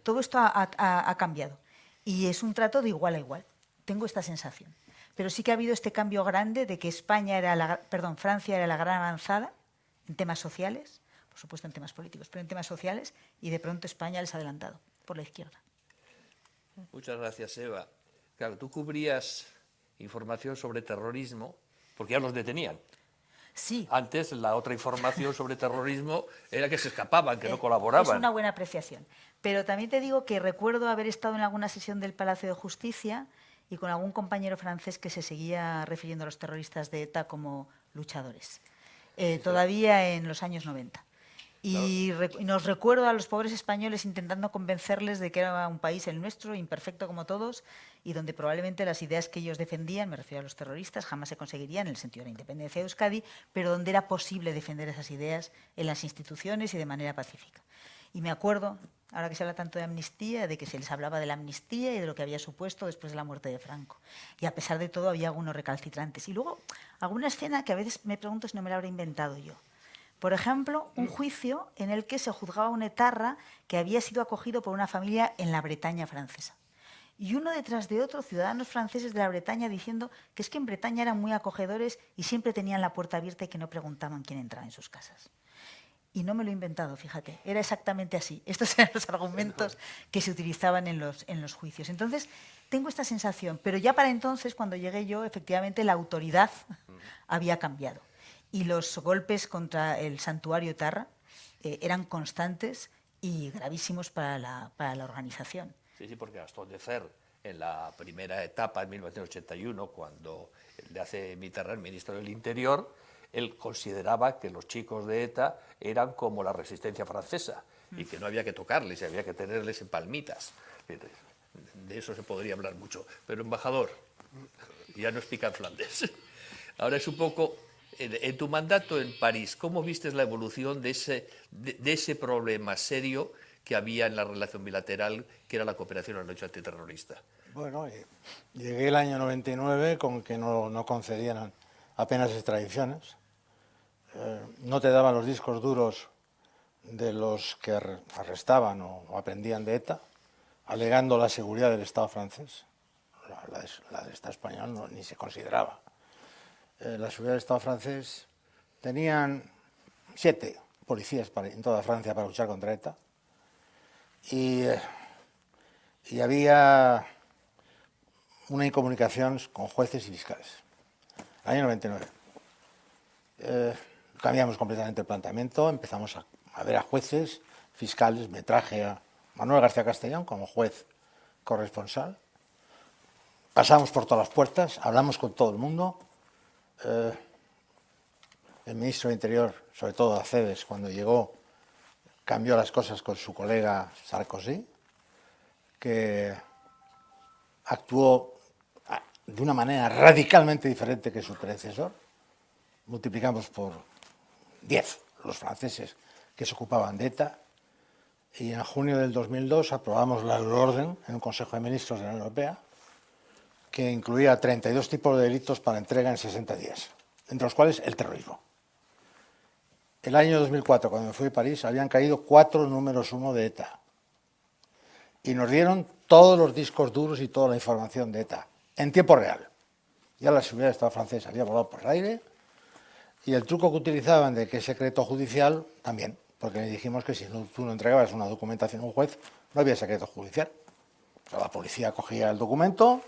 todo esto ha cambiado. Y es un trato de igual a igual. Tengo esta sensación. Pero sí que ha habido este cambio grande de que Francia era la gran avanzada en temas sociales, por supuesto en temas políticos, pero en temas sociales, y de pronto España les ha adelantado por la izquierda. Muchas gracias, Eva. Claro, tú cubrías información sobre terrorismo porque ya los detenían. Sí. Antes la otra información sobre terrorismo era que se escapaban, que no colaboraban. Es una buena apreciación. Pero también te digo que recuerdo haber estado en alguna sesión del Palacio de Justicia y con algún compañero francés que se seguía refiriendo a los terroristas de ETA como luchadores, todavía en los años 90. Y nos recuerdo a los pobres españoles intentando convencerles de que era un país el nuestro, imperfecto como todos, y donde probablemente las ideas que ellos defendían, me refiero a los terroristas, jamás se conseguirían en el sentido de la independencia de Euskadi, pero donde era posible defender esas ideas en las instituciones y de manera pacífica. Y me acuerdo, ahora que se habla tanto de amnistía, de que se les hablaba de la amnistía y de lo que había supuesto después de la muerte de Franco. Y a pesar de todo había algunos recalcitrantes. Y luego alguna escena que a veces me pregunto si no me la habré inventado yo. Por ejemplo, un juicio en el que se juzgaba a un etarra que había sido acogido por una familia en la Bretaña francesa. Y uno detrás de otro, ciudadanos franceses de la Bretaña diciendo que es que en Bretaña eran muy acogedores y siempre tenían la puerta abierta y que no preguntaban quién entraba en sus casas. Y no me lo he inventado, fíjate, era exactamente así. Estos eran los argumentos que se utilizaban en los juicios. Entonces, tengo esta sensación, pero ya para entonces, cuando llegué yo, efectivamente la autoridad había cambiado. Y los golpes contra el santuario etarra eran constantes y gravísimos para la organización. Sí, porque Gastón de Fer, en la primera etapa, en 1981, cuando le hace Mitterrand ministro del Interior, él consideraba que los chicos de ETA eran como la resistencia francesa y que no había que tocarles, había que tenerles en palmitas. De eso se podría hablar mucho. Pero, embajador, ya no es pica en Flandes. Ahora es un poco, en tu mandato en París, ¿cómo vistes la evolución de ese problema serio que había en la relación bilateral, que era la cooperación en la lucha antiterrorista? Bueno, llegué el año 99 con que no concedían apenas extradiciones. No te daban los discos duros de los que arrestaban o aprendían de ETA, alegando la seguridad del Estado francés. La del Estado español ni se consideraba. La seguridad del Estado francés tenían 7 policías en toda Francia para luchar contra ETA y había una incomunicación con jueces y fiscales. Año 99. Cambiamos completamente el planteamiento, empezamos a ver a jueces, fiscales, me traje a Manuel García Castellón como juez corresponsal, pasamos por todas las puertas, hablamos con todo el mundo, el ministro de Interior, sobre todo Acebes, cuando llegó, cambió las cosas con su colega Sarkozy, que actuó de una manera radicalmente diferente que su predecesor. Multiplicamos por 10 los franceses que se ocupaban de ETA y en junio del 2002 aprobamos la orden en un Consejo de Ministros de la Unión Europea que incluía 32 tipos de delitos para entrega en 60 días, entre los cuales el terrorismo. El año 2004, cuando me fui a París, habían caído 4 números 1 de ETA. y nos dieron todos los discos duros y toda la información de ETA, en tiempo real. Ya la seguridad del Estado francés había volado por el aire, y el truco que utilizaban de que es secreto judicial también, porque le dijimos que si tú no entregabas una documentación a un juez, no había secreto judicial. O sea, la policía cogía el documento,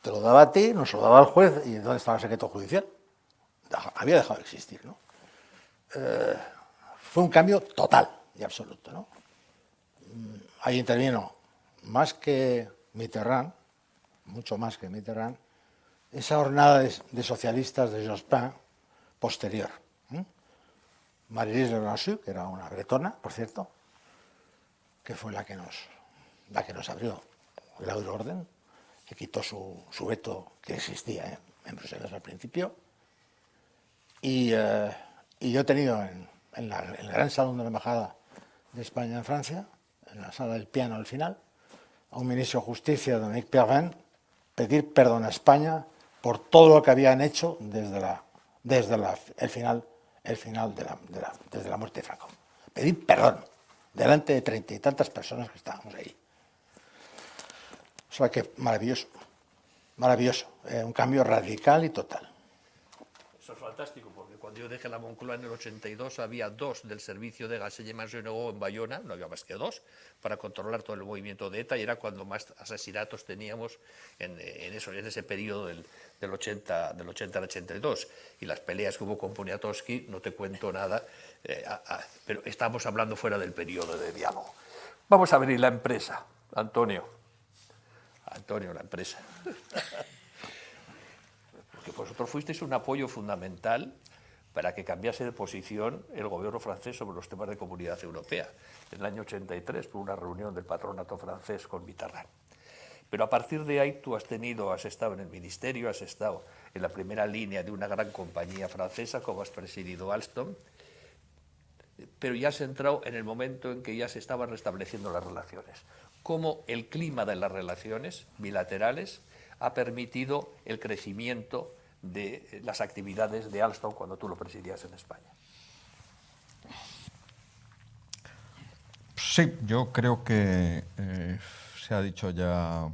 te lo daba a ti, nos lo daba al juez, y ¿dónde estaba el secreto judicial? Había dejado de existir, ¿no? Fue un cambio total y absoluto, ¿no? Ahí intervino más que Mitterrand, mucho más que Mitterrand, esa hornada de socialistas de Jospin posterior. Marie-Louise de Nassau, que era una bretona, por cierto, que fue la que nos abrió el euroorden, que quitó su veto que existía en Bruselas al principio. Y yo he tenido en el gran salón de la Embajada de España en Francia, en la sala del piano al final, a un ministro de Justicia, Dominique Perrin, pedir perdón a España por todo lo que habían hecho desde la muerte de Franco. Pedir perdón delante de 30 y tantas personas que estábamos ahí. O sea que maravilloso, maravilloso, un cambio radical y total. Eso es fantástico, porque cuando yo dejé la Moncloa en el 82 había 2 del servicio de Gasseilles-Maginot en Bayona, no había más que 2, para controlar todo el movimiento de ETA, y era cuando más asesinatos teníamos en ese periodo del 80 al 82. Y las peleas que hubo con Poniatowski, no te cuento nada, pero estamos hablando fuera del periodo de diálogo. Vamos a ver la empresa, Antonio, la empresa. Porque vosotros fuisteis un apoyo fundamental para que cambiase de posición el gobierno francés sobre los temas de Comunidad Europea, en el año 83, por una reunión del patronato francés con Mitterrand. Pero a partir de ahí tú has estado en el ministerio, has estado en la primera línea de una gran compañía francesa, como has presidido Alstom, pero ya has entrado en el momento en que ya se estaban restableciendo las relaciones. ¿Cómo el clima de las relaciones bilaterales ha permitido el crecimiento de las actividades de Alstom cuando tú lo presidías en España? Sí, yo creo que se ha dicho ya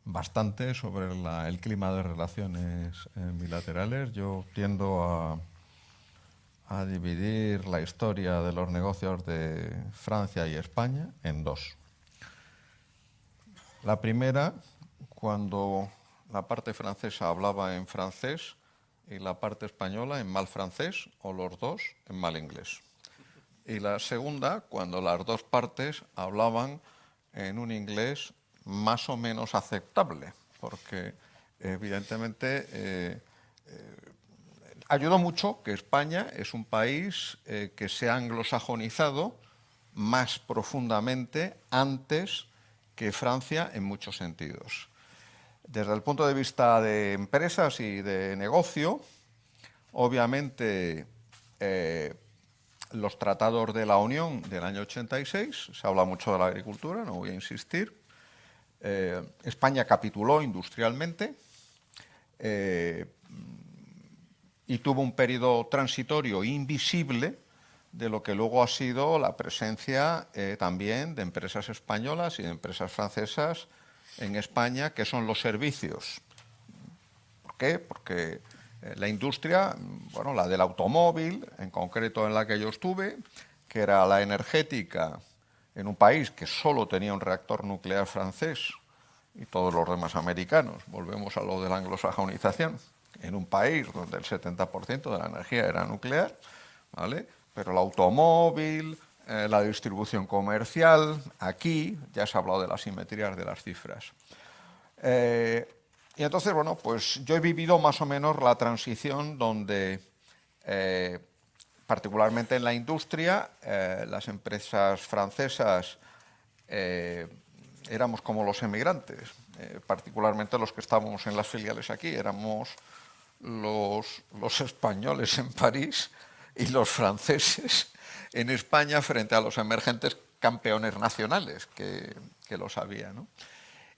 bastante sobre el clima de relaciones bilaterales. Yo tiendo a dividir la historia de los negocios de Francia y España en 2. La primera, cuando la parte francesa hablaba en francés y la parte española en mal francés, o los dos en mal inglés. Y la segunda, cuando las dos partes hablaban en un inglés más o menos aceptable, porque evidentemente ayudó mucho que España es un país que se ha anglosajonizado más profundamente antes que Francia en muchos sentidos. Desde el punto de vista de empresas y de negocio, obviamente los tratados de la Unión del año 86, se habla mucho de la agricultura, no voy a insistir. España capituló industrialmente y tuvo un periodo transitorio invisible de lo que luego ha sido la presencia también de empresas españolas y de empresas francesas en España, que son los servicios. ¿Por qué? Porque la industria, bueno, la del automóvil, en concreto en la que yo estuve, que era la energética, en un país que solo tenía un reactor nuclear francés y todos los demás americanos, volvemos a lo de la anglosajonización, en un país donde el 70% de la energía era nuclear, ¿vale? Pero el automóvil, la distribución comercial, aquí ya se ha hablado de las simetrías de las cifras. Y entonces, bueno, pues yo he vivido más o menos la transición donde, particularmente en la industria, las empresas francesas éramos como los emigrantes, particularmente los que estábamos en las filiales aquí, éramos los españoles en París y los franceses en España frente a los emergentes campeones nacionales que los había, ¿no?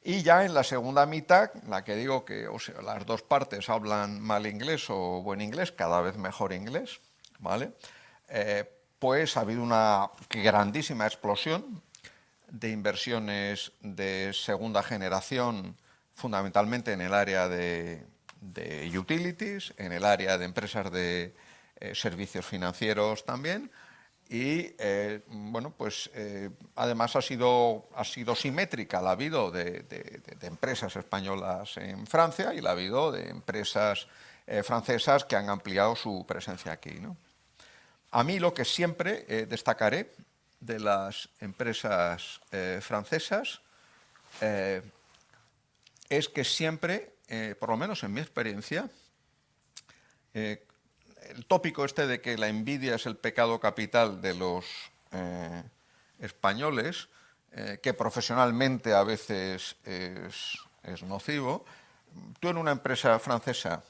Y ya en la segunda mitad, la que digo que las dos partes hablan mal inglés o buen inglés, cada vez mejor inglés, ¿vale? Pues ha habido una grandísima explosión de inversiones de segunda generación, fundamentalmente en el área de utilities, en el área de empresas de servicios financieros también. Y bueno, pues además ha sido simétrica. La ha habido de empresas españolas en Francia y la ha habido de empresas francesas que han ampliado su presencia aquí, ¿no? A mí lo que siempre destacaré de las empresas francesas es que siempre, por lo menos en mi experiencia, el tópico este de que la envidia es el pecado capital de los españoles, que profesionalmente a veces es nocivo, tú en una empresa francesa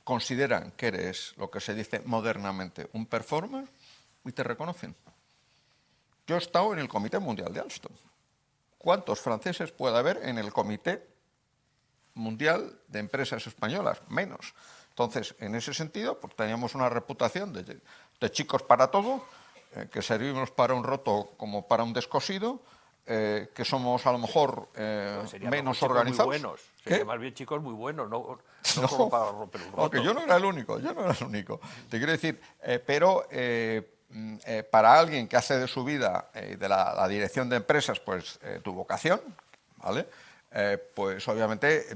consideran que eres lo que se dice modernamente un performer y te reconocen. Yo he estado en el Comité Mundial de Alstom. ¿Cuántos franceses puede haber en el Comité Mundial de Empresas Españolas? Menos. Entonces, en ese sentido, pues teníamos una reputación de chicos para todo, que servimos para un roto como para un descosido, que somos a lo mejor menos organizados. Muy buenos. Serían más bien chicos muy buenos, no como para romper un roto. Okay, yo no era el único. Te quiero decir, pero para alguien que hace de su vida de la dirección de empresas, pues tu vocación, ¿vale? Pues obviamente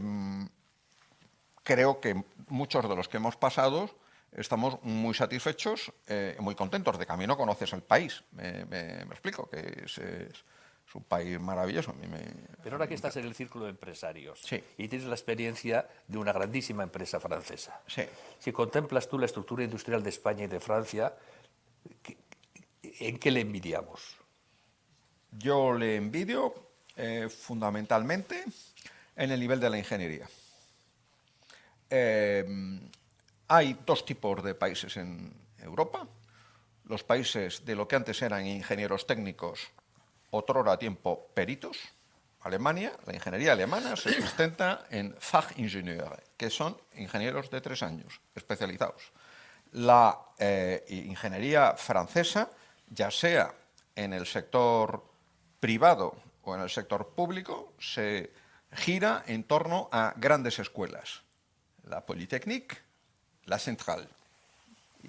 creo que muchos de los que hemos pasado estamos muy satisfechos, muy contentos. De camino conoces el país, me explico, que es un país maravilloso. Pero ahora que estás en el círculo de empresarios, sí, y tienes la experiencia de una grandísima empresa francesa, sí, si contemplas tú la estructura industrial de España y de Francia, ¿en qué le envidiamos? Yo le envidio fundamentalmente en el nivel de la ingeniería. Hay dos tipos de países en Europa. Los países de lo que antes eran ingenieros técnicos, otrora a tiempo peritos. Alemania, la ingeniería alemana se sustenta en Fachingenieur, que son ingenieros de 3 años, especializados. La ingeniería francesa, ya sea en el sector privado o en el sector público, se gira en torno a grandes escuelas. La Polytechnique, la Centrale.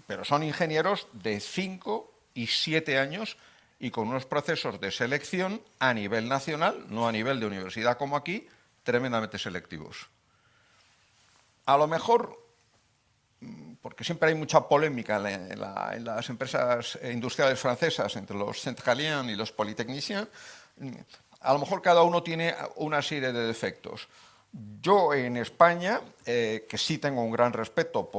Pero son ingenieros de 5 y 7 años y con unos procesos de selección a nivel nacional, no a nivel de universidad como aquí, tremendamente selectivos. A lo mejor, porque siempre hay mucha polémica en las empresas industriales francesas entre los centraliens y los polytechniciens, a lo mejor cada uno tiene una serie de defectos. Yo en España, que sí tengo un gran respeto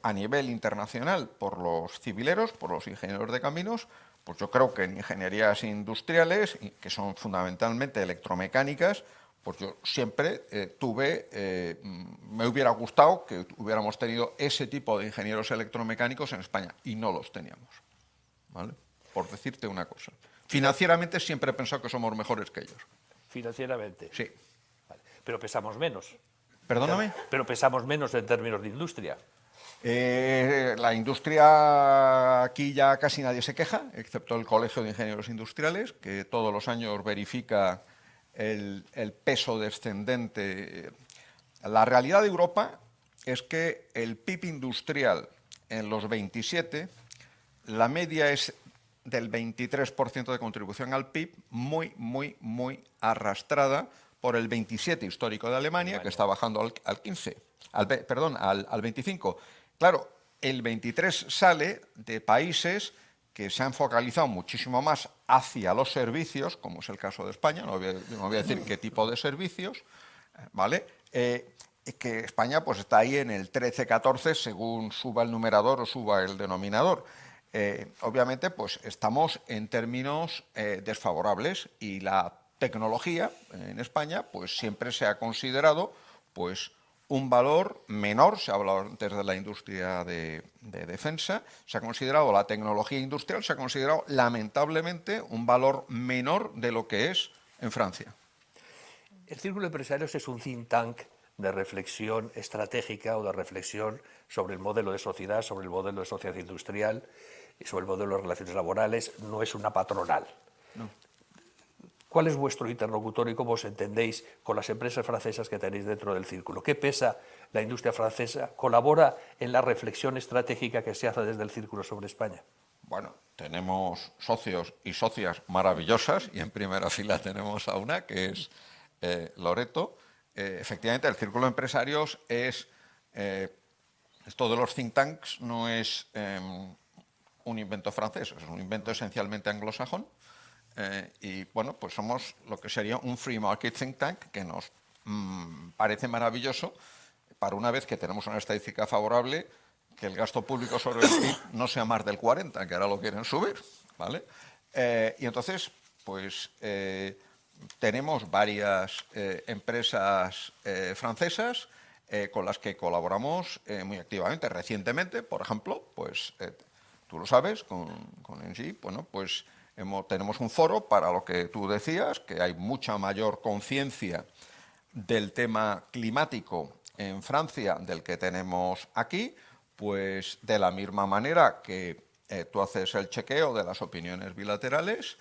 a nivel internacional por los civileros, por los ingenieros de caminos, pues yo creo que en ingenierías industriales, que son fundamentalmente electromecánicas, pues yo siempre me hubiera gustado que hubiéramos tenido ese tipo de ingenieros electromecánicos en España, y no los teníamos, ¿vale? Por decirte una cosa. Financieramente siempre he pensado que somos mejores que ellos. ¿Financieramente? Sí. Vale. Pero pesamos menos. ¿Perdóname? Pero pesamos menos en términos de industria. La industria, aquí ya casi nadie se queja, excepto el Colegio de Ingenieros Industriales, que todos los años verifica el peso descendente. La realidad de Europa es que el PIB industrial en los 27, la media es del 23% de contribución al PIB, muy arrastrada por el 27 histórico de Alemania, que está bajando al 25. Claro, el 23 sale de países que se han focalizado muchísimo más hacia los servicios, como es el caso de España, no voy a decir qué tipo de servicios, ¿vale? Que España pues está ahí en el 13-14 según suba el numerador o suba el denominador. Obviamente pues estamos en términos desfavorables, y la tecnología en España pues siempre se ha considerado pues un valor menor. Se ha hablado antes de la industria de defensa, se ha considerado la tecnología industrial, se ha considerado lamentablemente un valor menor de lo que es en Francia. El Círculo de Empresarios es un think tank de reflexión estratégica o de reflexión sobre el modelo de sociedad, sobre el modelo de sociedad industrial y sobre el modelo de relaciones laborales, no es una patronal. No. ¿Cuál es vuestro interlocutor y cómo os entendéis con las empresas francesas que tenéis dentro del círculo? ¿Qué pesa la industria francesa? ¿Colabora en la reflexión estratégica que se hace desde el círculo sobre España? Bueno, tenemos socios y socias maravillosas y en primera fila tenemos a una que es Loreto. Efectivamente, el círculo de empresarios es... esto de los think tanks no es un invento francés, es un invento esencialmente anglosajón. Y bueno, pues somos lo que sería un free market think tank que nos parece maravilloso para una vez que tenemos una estadística favorable que el gasto público sobre el PIB no sea más del 40, que ahora lo quieren subir, ¿vale? Y entonces, pues tenemos varias empresas francesas con las que colaboramos muy activamente. Recientemente, por ejemplo, pues tú lo sabes, con Engie, bueno, pues tenemos un foro para lo que tú decías, que hay mucha mayor conciencia del tema climático en Francia del que tenemos aquí, pues de la misma manera que tú haces el chequeo de las opiniones bilaterales,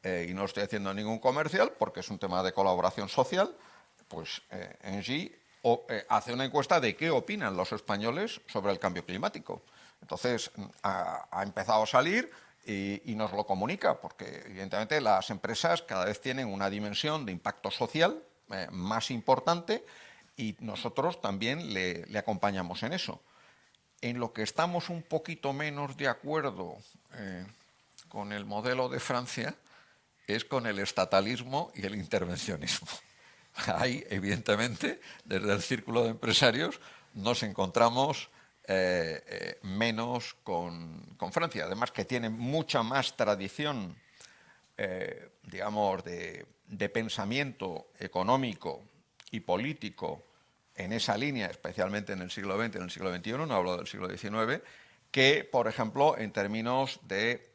y no estoy haciendo ningún comercial porque es un tema de colaboración social, pues Engie hace una encuesta de qué opinan los españoles sobre el cambio climático. Entonces ha empezado a salir y nos lo comunica, porque evidentemente las empresas cada vez tienen una dimensión de impacto social más importante y nosotros también le acompañamos en eso. En lo que estamos un poquito menos de acuerdo con el modelo de Francia es con el estatalismo y el intervencionismo. Ahí, evidentemente, desde el círculo de empresarios nos encontramos menos con Francia. Además que tiene mucha más tradición, digamos, de pensamiento económico y político en esa línea, especialmente en el siglo XX, en el siglo XXI, no hablo del siglo XIX, que, por ejemplo, en términos de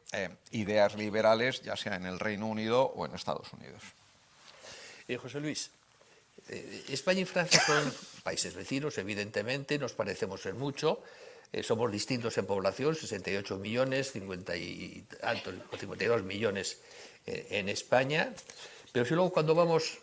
ideas liberales, ya sea en el Reino Unido o en Estados Unidos. José Luis, España y Francia son países vecinos, evidentemente, nos parecemos en mucho, somos distintos en población, 68 millones, 52 millones en España, pero si luego cuando vamos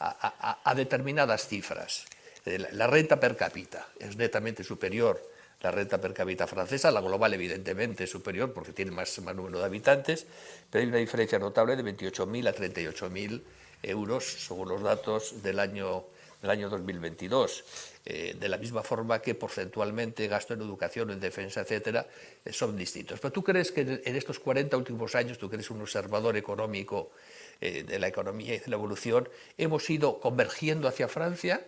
a determinadas cifras, la renta per cápita es netamente superior la renta per cápita francesa, la global evidentemente es superior porque tiene más número de habitantes, pero hay una diferencia notable de 28.000 a 38.000 euros según los datos del año 2022. De la misma forma que porcentualmente gasto en educación, en defensa, etcétera, son distintos. Pero tú crees que en estos 40 últimos años, tú que eres un observador económico de la economía y de la evolución, hemos ido convergiendo hacia Francia.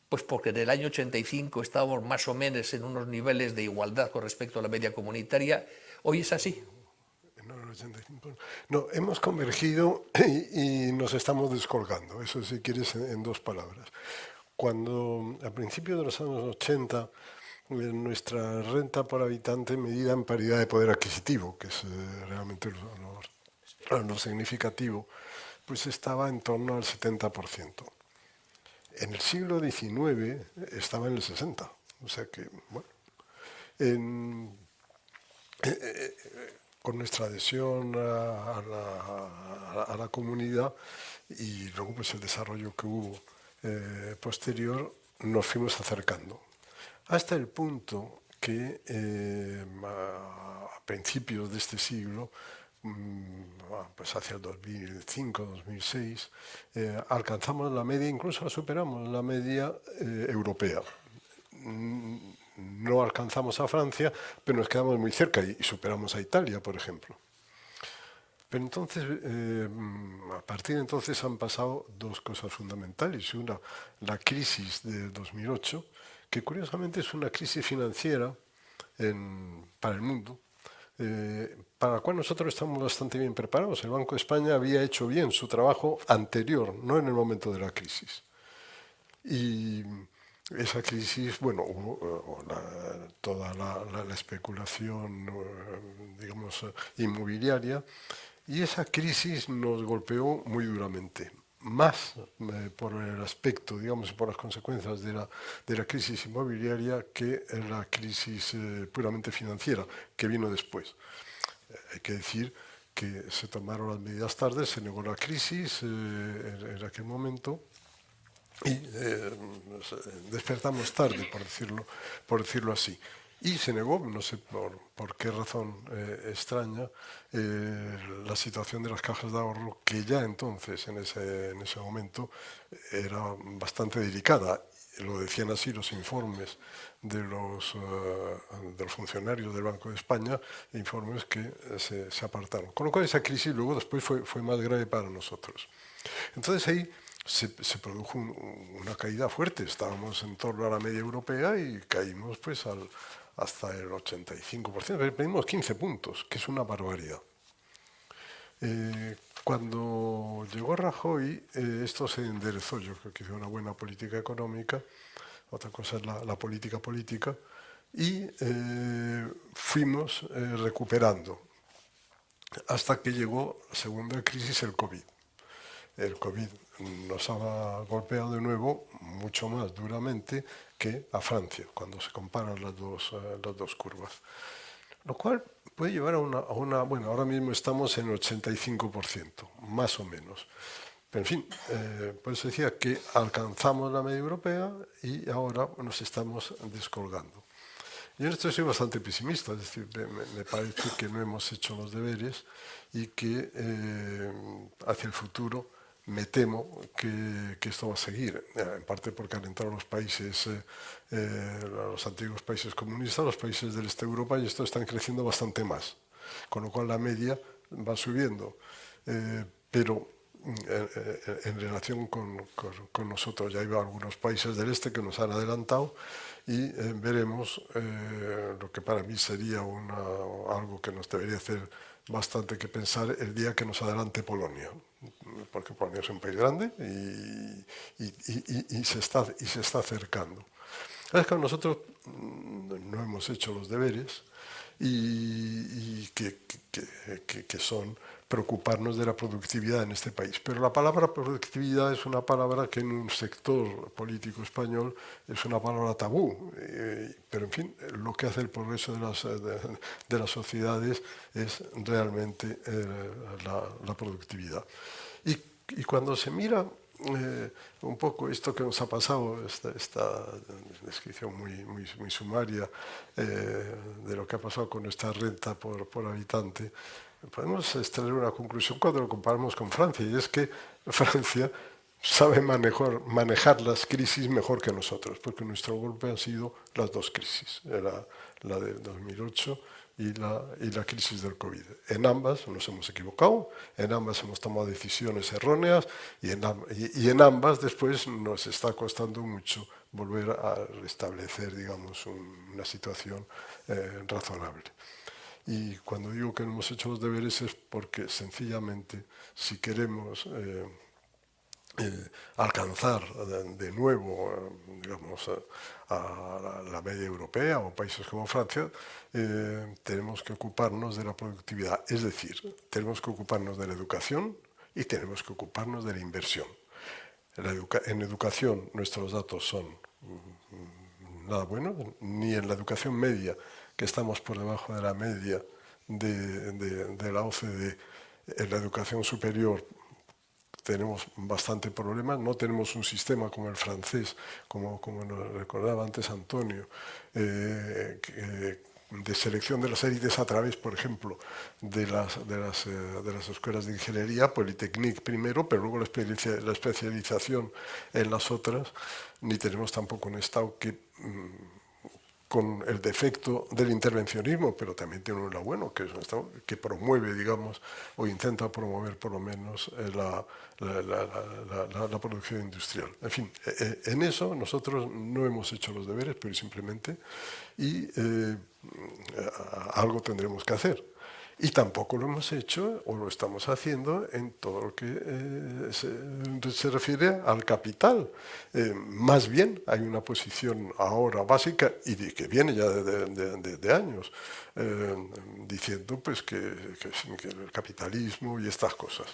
Pues porque en el año 85 estábamos más o menos en unos niveles de igualdad con respecto a la media comunitaria. ¿Hoy es así? No, en el 85. No, hemos convergido y nos estamos descolgando. Eso, si quieres, en dos palabras. Cuando a principios de los años 80 nuestra renta por habitante medida en paridad de poder adquisitivo, que es realmente lo significativo, pues estaba en torno al 70%. En el siglo XIX estaba en el 60%. O sea que, bueno, con nuestra adhesión a la comunidad y luego pues el desarrollo que hubo posterior, nos fuimos acercando. Hasta el punto que a principios de este siglo, pues hacia el 2005-2006, alcanzamos la media, incluso la superamos, la media europea. No alcanzamos a Francia, pero nos quedamos muy cerca y superamos a Italia, por ejemplo. Pero entonces, a partir de entonces han pasado dos cosas fundamentales. Una, la crisis del 2008, que curiosamente es una crisis financiera para el mundo, para la cual nosotros estamos bastante bien preparados. El Banco de España había hecho bien su trabajo anterior, no en el momento de la crisis. Y esa crisis, bueno, toda la especulación, digamos, inmobiliaria, y esa crisis nos golpeó muy duramente. más por el aspecto, digamos, por las consecuencias de la crisis inmobiliaria que la crisis puramente financiera, que vino después. Hay que decir que se tomaron las medidas tarde, se negó la crisis en aquel momento y despertamos tarde, por decirlo así. Y se negó, no sé por qué razón extraña, la situación de las cajas de ahorro, que ya entonces, en ese momento, era bastante delicada. Lo decían así los informes de los funcionarios del Banco de España, informes que se apartaron. Con lo cual esa crisis luego después fue más grave para nosotros. Entonces ahí se produjo una caída fuerte. Estábamos en torno a la media europea y caímos pues hasta el 85%, perdimos 15 puntos, que es una barbaridad. Cuando llegó Rajoy, esto se enderezó. Yo creo que hizo una buena política económica, otra cosa es la política política, y fuimos recuperando, hasta que llegó la segunda crisis, el COVID. El COVID nos ha golpeado de nuevo mucho más duramente que a Francia, cuando se comparan las dos curvas. Lo cual puede llevar a una... Bueno, ahora mismo estamos en el 85%, más o menos. Pero en fin, por eso decía que alcanzamos la media europea y ahora nos estamos descolgando. Yo en esto soy bastante pesimista, es decir, me parece que no hemos hecho los deberes y que hacia el futuro me temo que esto va a seguir, en parte porque han entrado los países, los antiguos países comunistas, los países del este de Europa, y estos están creciendo bastante más, con lo cual la media va subiendo, pero en relación con nosotros. Ya hay algunos países del este que nos han adelantado y veremos lo que para mí sería algo que nos debería hacer bastante que pensar el día que nos adelante Polonia, porque Polonia es un país grande y se está acercando. Es que nosotros no hemos hecho los deberes y que son preocuparnos de la productividad en este país. Pero la palabra productividad es una palabra que en un sector político español es una palabra tabú. Pero en fin, lo que hace el progreso de las sociedades es realmente la productividad. Y cuando se mira un poco esto que nos ha pasado, esta descripción muy sumaria de lo que ha pasado con nuestra renta por habitante, podemos extraer una conclusión cuando lo comparamos con Francia, y es que Francia sabe manejar las crisis mejor que nosotros, porque nuestro golpe han sido las dos crisis, la de 2008 y la crisis del COVID. En ambas nos hemos equivocado, en ambas hemos tomado decisiones erróneas y en ambas después nos está costando mucho volver a restablecer, digamos, una situación razonable. Y cuando digo que no hemos hecho los deberes es porque sencillamente si queremos alcanzar de nuevo, digamos, a la media europea o países como Francia, tenemos que ocuparnos de la productividad. Es decir, tenemos que ocuparnos de la educación y tenemos que ocuparnos de la inversión. En educación nuestros datos son nada buenos, ni en la educación media, que estamos por debajo de la media de la OCDE, en la educación superior tenemos bastante problemas, no tenemos un sistema como el francés, como nos recordaba antes Antonio, de selección de las élites a través, por ejemplo, de las escuelas de ingeniería, Polytechnique primero, pero luego la especialización en las otras, ni tenemos tampoco un Estado con el defecto del intervencionismo, pero también tiene un lado bueno, que es un Estado que promueve, digamos, o intenta promover por lo menos la producción industrial. En fin, en eso nosotros no hemos hecho los deberes, pero simplemente, y algo tendremos que hacer. Y tampoco lo hemos hecho, o lo estamos haciendo, en todo lo que se refiere al capital. Más bien hay una posición ahora básica, y que viene ya de años, diciendo pues, que el capitalismo y estas cosas.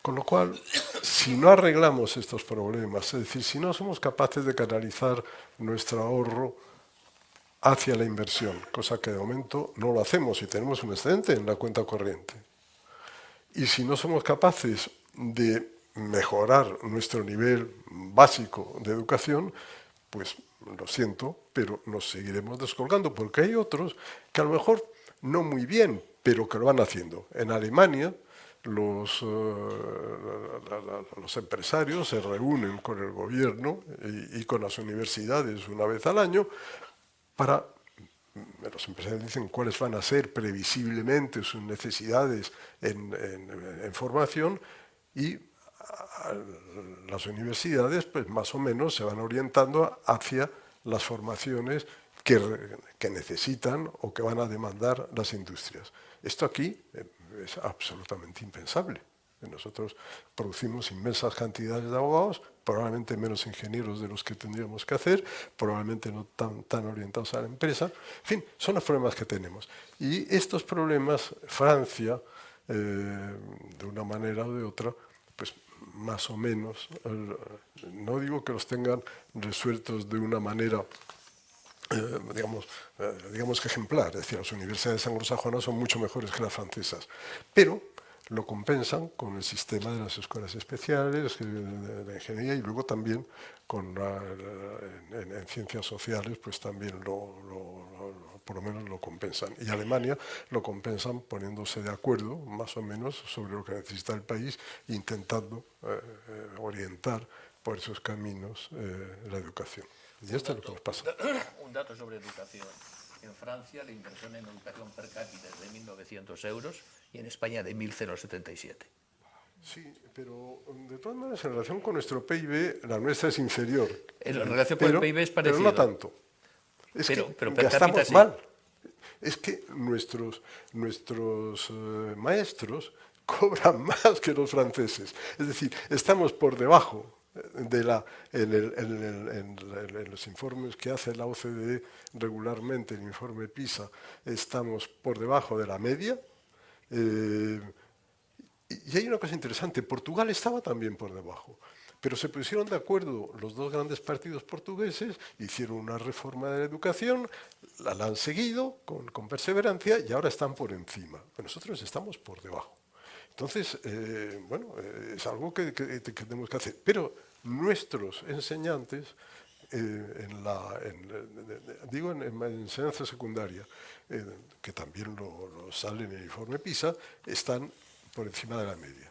Con lo cual, si no arreglamos estos problemas, es decir, si no somos capaces de canalizar nuestro ahorro hacia la inversión, cosa que de momento no lo hacemos y tenemos un excedente en la cuenta corriente, y si no somos capaces de mejorar nuestro nivel básico de educación, pues lo siento, pero nos seguiremos descolgando, porque hay otros que a lo mejor no muy bien, pero que lo van haciendo. En Alemania, los empresarios se reúnen con el gobierno y con las universidades una vez al año para, los empresarios dicen cuáles van a ser previsiblemente sus necesidades en formación, y las universidades pues más o menos se van orientando hacia las formaciones que necesitan o que van a demandar las industrias. Esto aquí es absolutamente impensable. Nosotros producimos inmensas cantidades de abogados, probablemente menos ingenieros de los que tendríamos que hacer, probablemente no tan orientados a la empresa. En fin, son los problemas que tenemos. Y estos problemas, Francia, de una manera o de otra, pues más o menos, no digo que los tengan resueltos de una manera digamos que ejemplar, es decir, las universidades anglosajonas son mucho mejores que las francesas, pero lo compensan con el sistema de las escuelas especiales, de la ingeniería, y luego también en ciencias sociales, pues también por lo menos lo compensan. Y Alemania lo compensan poniéndose de acuerdo, más o menos, sobre lo que necesita el país, intentando orientar por esos caminos la educación. Y esto es lo que nos pasa. Un dato sobre educación. En Francia la inversión en educación per cápita es de 1.900 euros y en España de 1.077. Sí, pero de todas maneras en relación con nuestro PIB la nuestra es inferior. En relación con el PIB es parecido. Pero no tanto. Es pero que per ya cápita estamos sí. mal. Es que nuestros maestros cobran más que los franceses. Es decir, estamos por debajo en los informes que hace la OCDE regularmente, el informe PISA, estamos por debajo de la media. Y hay una cosa interesante, Portugal estaba también por debajo, pero se pusieron de acuerdo los dos grandes partidos portugueses, hicieron una reforma de la educación, la han seguido con perseverancia y ahora están por encima. Nosotros estamos por debajo. Entonces, bueno, es algo que tenemos que hacer. Pero nuestros enseñantes, digo en enseñanza secundaria, que también lo sale en el informe PISA, están por encima de la media.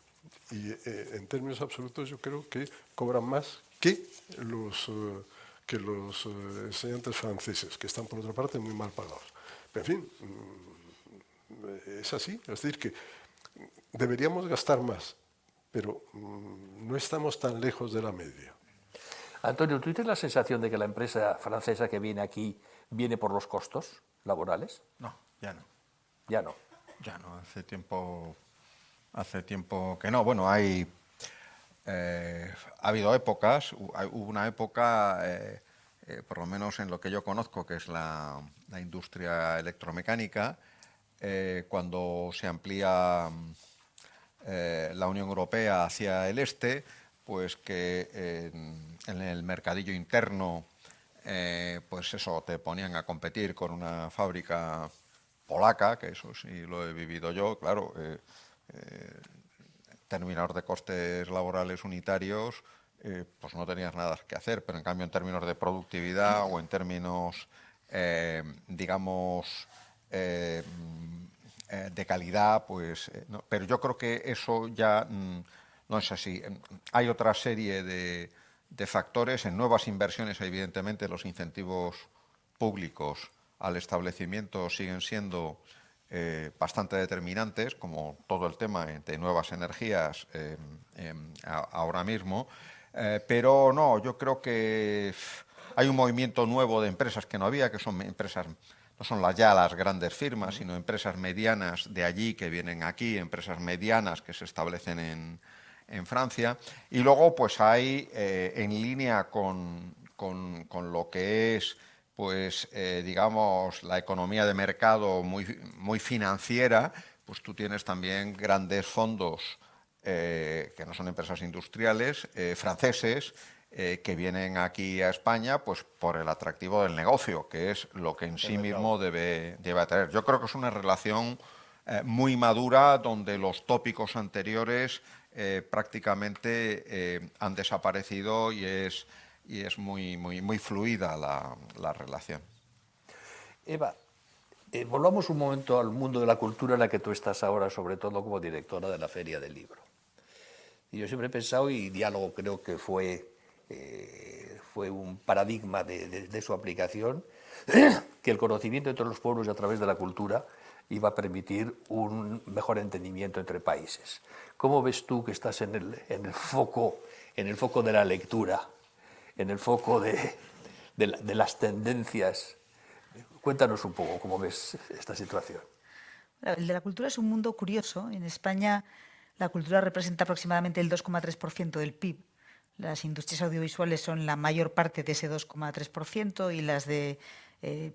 Y en términos absolutos yo creo que cobran más que los enseñantes franceses, que están por otra parte muy mal pagados. Pero, en fin, es así. Es decir, que deberíamos gastar más, pero no estamos tan lejos de la media. Antonio, ¿tú tienes la sensación de que la empresa francesa que viene aquí viene por los costos laborales? No, ya no. Ya no. Ya no, hace tiempo que no. Bueno, ha habido épocas, hubo una época, por lo menos en lo que yo conozco, que es la industria electromecánica, cuando se amplía la Unión Europea hacia el este, pues que en el mercadillo interno, pues eso, te ponían a competir con una fábrica polaca, que eso sí lo he vivido yo, claro, términos de costes laborales unitarios, pues no tenías nada que hacer, pero en cambio en términos de productividad o en términos, digamos, de calidad, pues no. Pero yo creo que eso ya no es así. Hay otra serie de factores. En nuevas inversiones, evidentemente, los incentivos públicos al establecimiento siguen siendo bastante determinantes, como todo el tema de nuevas energías ahora mismo. Pero no, yo creo que hay un movimiento nuevo de empresas que no había, que son empresas, no son ya las grandes firmas, sino empresas medianas de allí que vienen aquí, empresas medianas que se establecen en Francia. Y luego pues hay, en línea con lo que es, pues digamos, la economía de mercado muy financiera, pues tú tienes también grandes fondos que no son empresas industriales, franceses, que vienen aquí a España pues por el atractivo del negocio, que es lo que en sí mismo debe atraer. Yo creo que es una relación muy madura, donde los tópicos anteriores prácticamente han desaparecido y es muy fluida la relación. Eva, volvamos un momento al mundo de la cultura en la que tú estás ahora, sobre todo como directora de la Feria del Libro. Y yo siempre he pensado, y Diálogo creo que fue un paradigma de su aplicación, que el conocimiento entre los pueblos y a través de la cultura iba a permitir un mejor entendimiento entre países. ¿Cómo ves tú que estás en el foco de la lectura, en el foco de las tendencias? Cuéntanos un poco cómo ves esta situación. El de la cultura es un mundo curioso. En España la cultura representa aproximadamente el 2,3% del PIB. Las industrias audiovisuales son la mayor parte de ese 2,3% y las de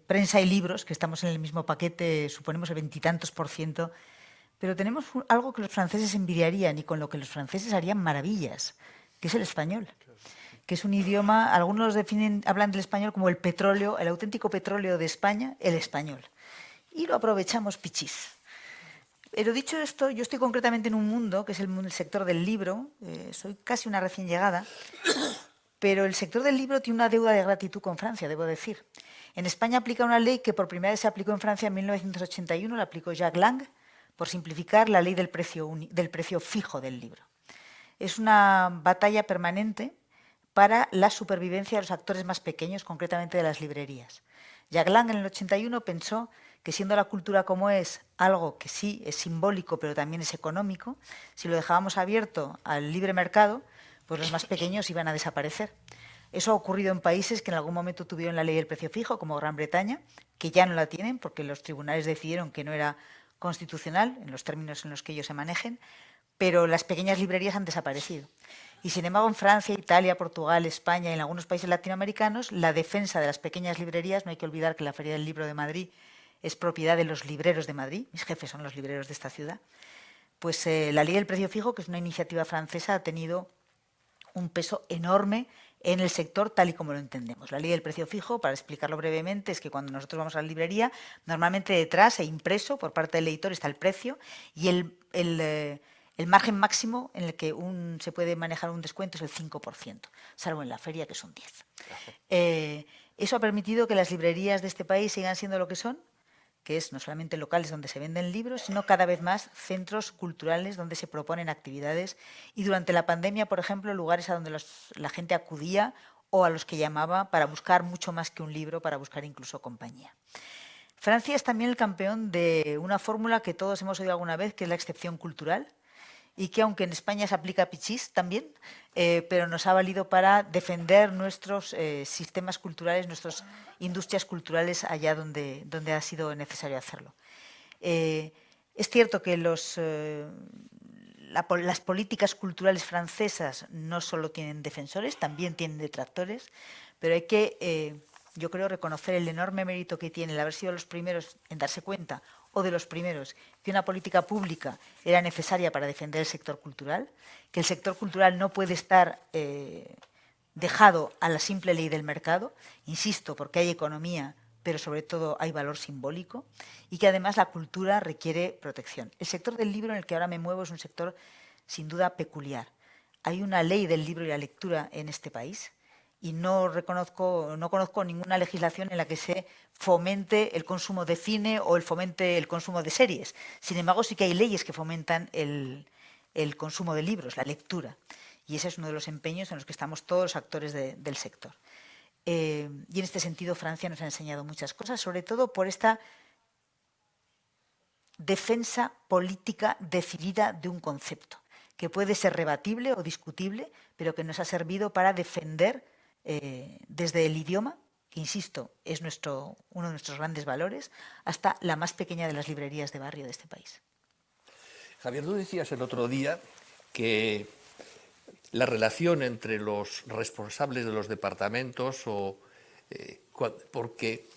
prensa y libros, que estamos en el mismo paquete, suponemos el 20 y tantos %. Pero tenemos algo que los franceses envidiarían y con lo que los franceses harían maravillas, que es el español, que es un idioma, algunos hablan del español como el petróleo, el auténtico petróleo de España, el español. Y lo aprovechamos pichis. Pero dicho esto, yo estoy concretamente en un mundo, que es el sector del libro, soy casi una recién llegada, pero el sector del libro tiene una deuda de gratitud con Francia, debo decir. En España aplica una ley que por primera vez se aplicó en Francia en 1981, la aplicó Jacques Lang, por simplificar la ley del precio fijo del libro. Es una batalla permanente para la supervivencia de los actores más pequeños, concretamente de las librerías. Jacques Lang en el 81 pensó que siendo la cultura como es algo que sí es simbólico pero también es económico, si lo dejábamos abierto al libre mercado, pues los más pequeños iban a desaparecer. Eso ha ocurrido en países que en algún momento tuvieron la ley del precio fijo, como Gran Bretaña, que ya no la tienen porque los tribunales decidieron que no era constitucional en los términos en los que ellos se manejen, pero las pequeñas librerías han desaparecido. Y sin embargo, en Francia, Italia, Portugal, España y en algunos países latinoamericanos, la defensa de las pequeñas librerías, no hay que olvidar que la Feria del Libro de Madrid es propiedad de los libreros de Madrid, mis jefes son los libreros de esta ciudad, pues la ley del precio fijo, que es una iniciativa francesa, ha tenido un peso enorme en el sector tal y como lo entendemos. La ley del precio fijo, para explicarlo brevemente, es que cuando nosotros vamos a la librería, normalmente detrás e impreso por parte del editor está el precio y el margen máximo en el que se puede manejar un descuento es el 5%, salvo en la feria que son 10%. Eso ha permitido que las librerías de este país sigan siendo lo que son, que es no solamente locales donde se venden libros, sino cada vez más centros culturales donde se proponen actividades. Y durante la pandemia, por ejemplo, lugares a donde la gente acudía o a los que llamaba para buscar mucho más que un libro, para buscar incluso compañía. Francia es también el campeón de una fórmula que todos hemos oído alguna vez, que es la excepción cultural, y que aunque en España se aplica a pichís también, pero nos ha valido para defender nuestros sistemas culturales, nuestras industrias culturales allá donde ha sido necesario hacerlo. Es cierto que las políticas culturales francesas no solo tienen defensores, también tienen detractores, pero hay que, yo creo, reconocer el enorme mérito que tiene el haber sido los primeros en darse cuenta, o de los primeros, que una política pública era necesaria para defender el sector cultural, que el sector cultural no puede estar dejado a la simple ley del mercado, insisto, porque hay economía, pero sobre todo hay valor simbólico, y que además la cultura requiere protección. El sector del libro en el que ahora me muevo es un sector sin duda peculiar. Hay una ley del libro y la lectura en este país, y no conozco ninguna legislación en la que se fomente el consumo de cine o fomente el consumo de series. Sin embargo, sí que hay leyes que fomentan el consumo de libros, la lectura. Y ese es uno de los empeños en los que estamos todos los actores del sector. Y en este sentido, Francia nos ha enseñado muchas cosas, sobre todo por esta defensa política decidida de un concepto, que puede ser rebatible o discutible, pero que nos ha servido para defender desde el idioma, que insisto, es uno de nuestros grandes valores, hasta la más pequeña de las librerías de barrio de este país. Javier, tú decías el otro día que la relación entre los responsables de los departamentos, porque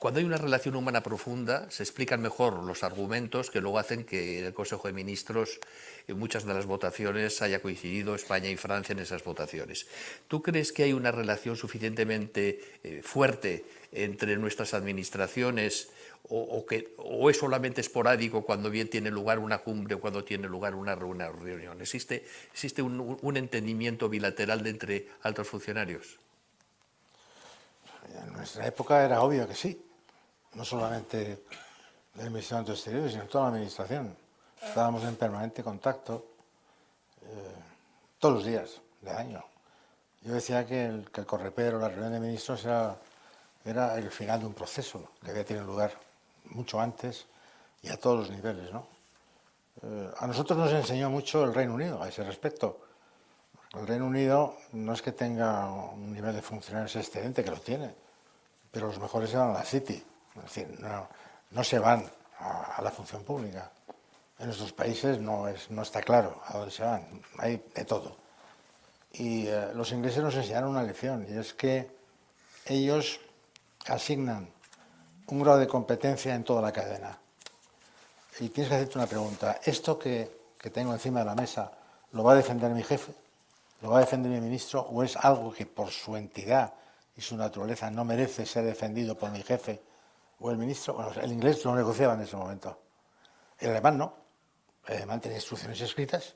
Cuando hay una relación humana profunda, se explican mejor los argumentos que luego hacen que en el Consejo de Ministros en muchas de las votaciones haya coincidido España y Francia en esas votaciones. ¿Tú crees que hay una relación suficientemente fuerte entre nuestras administraciones o es solamente esporádico cuando bien tiene lugar una cumbre o cuando tiene lugar una reunión? ¿Existe un entendimiento bilateral entre altos funcionarios? En nuestra época era obvio que sí, no solamente del Ministerio de Exteriores, sino toda la Administración. Estábamos en permanente contacto todos los días del año. Yo decía que el Coreper o la reunión de ministros era el final de un proceso que había tenido lugar mucho antes y a todos los niveles, ¿no? A nosotros nos enseñó mucho el Reino Unido a ese respecto. El Reino Unido no es que tenga un nivel de funcionarios excelente, que lo tiene, pero los mejores se van a la City, es decir, no se van a la función pública. En nuestros países no está claro a dónde se van, hay de todo. Y los ingleses nos enseñaron una lección, y es que ellos asignan un grado de competencia en toda la cadena. Y tienes que hacerte una pregunta, ¿esto que tengo encima de la mesa lo va a defender mi jefe? ¿Lo va a defender mi ministro? ¿O es algo que por su entidad y su naturaleza no merece ser defendido por mi jefe o el ministro? Bueno, el inglés lo negociaba en ese momento. El alemán no. El alemán tenía instrucciones escritas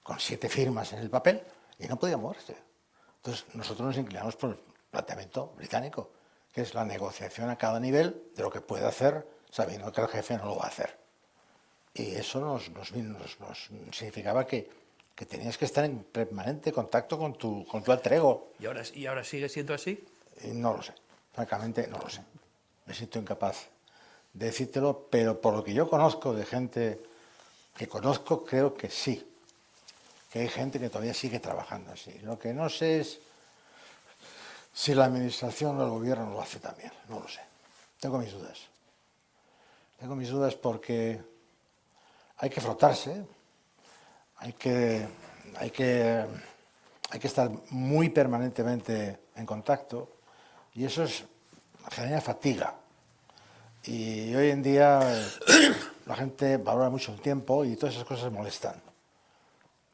con 7 firmas en el papel y no podía moverse. Entonces, nosotros nos inclinamos por el planteamiento británico, que es la negociación a cada nivel de lo que puede hacer sabiendo que el jefe no lo va a hacer. Y eso nos significaba que tenías que estar en permanente contacto con tu alter ego. ¿Y ahora sigue siendo así? No lo sé, francamente no lo sé. Me siento incapaz de decírtelo, pero por lo que yo conozco de gente que conozco, creo que sí. Que hay gente que todavía sigue trabajando así. Lo que no sé es si la administración o el gobierno lo hace también, no lo sé. Tengo mis dudas. Tengo mis dudas porque hay que frotarse, hay que estar muy permanentemente en contacto y eso genera fatiga. Y hoy en día la gente valora mucho el tiempo y todas esas cosas molestan.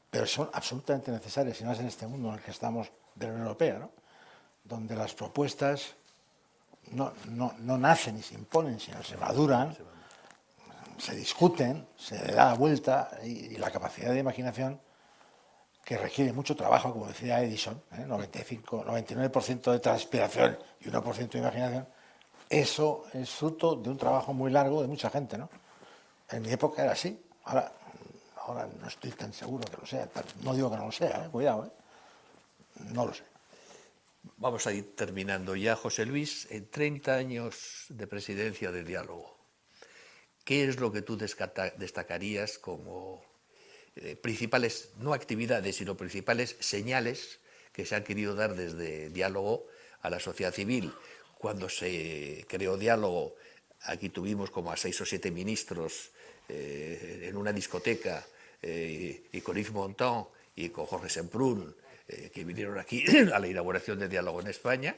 Pero son absolutamente necesarias, y más en este mundo en el que estamos de la Unión Europea, ¿no? Donde las propuestas no nacen y se imponen, sino se maduran, se discuten, se le da la vuelta y la capacidad de imaginación que requiere mucho trabajo, como decía Edison, 99% de transpiración y 1% de imaginación. Eso es fruto de un trabajo muy largo de mucha gente, ¿no? En mi época era así. Ahora no estoy tan seguro que lo sea. No digo que no lo sea, cuidado, no lo sé. Vamos a ir terminando ya, José Luis. En 30 años de presidencia de Diálogo, ¿qué es lo que tú destacarías como principales, no actividades, sino principales señales que se han querido dar desde Diálogo a la sociedad civil? Cuando se creó Diálogo, aquí tuvimos como a 6 o 7 ministros en una discoteca, y con Yves Montand y con Jorge Semprún, que vinieron aquí a la inauguración de Diálogo en España.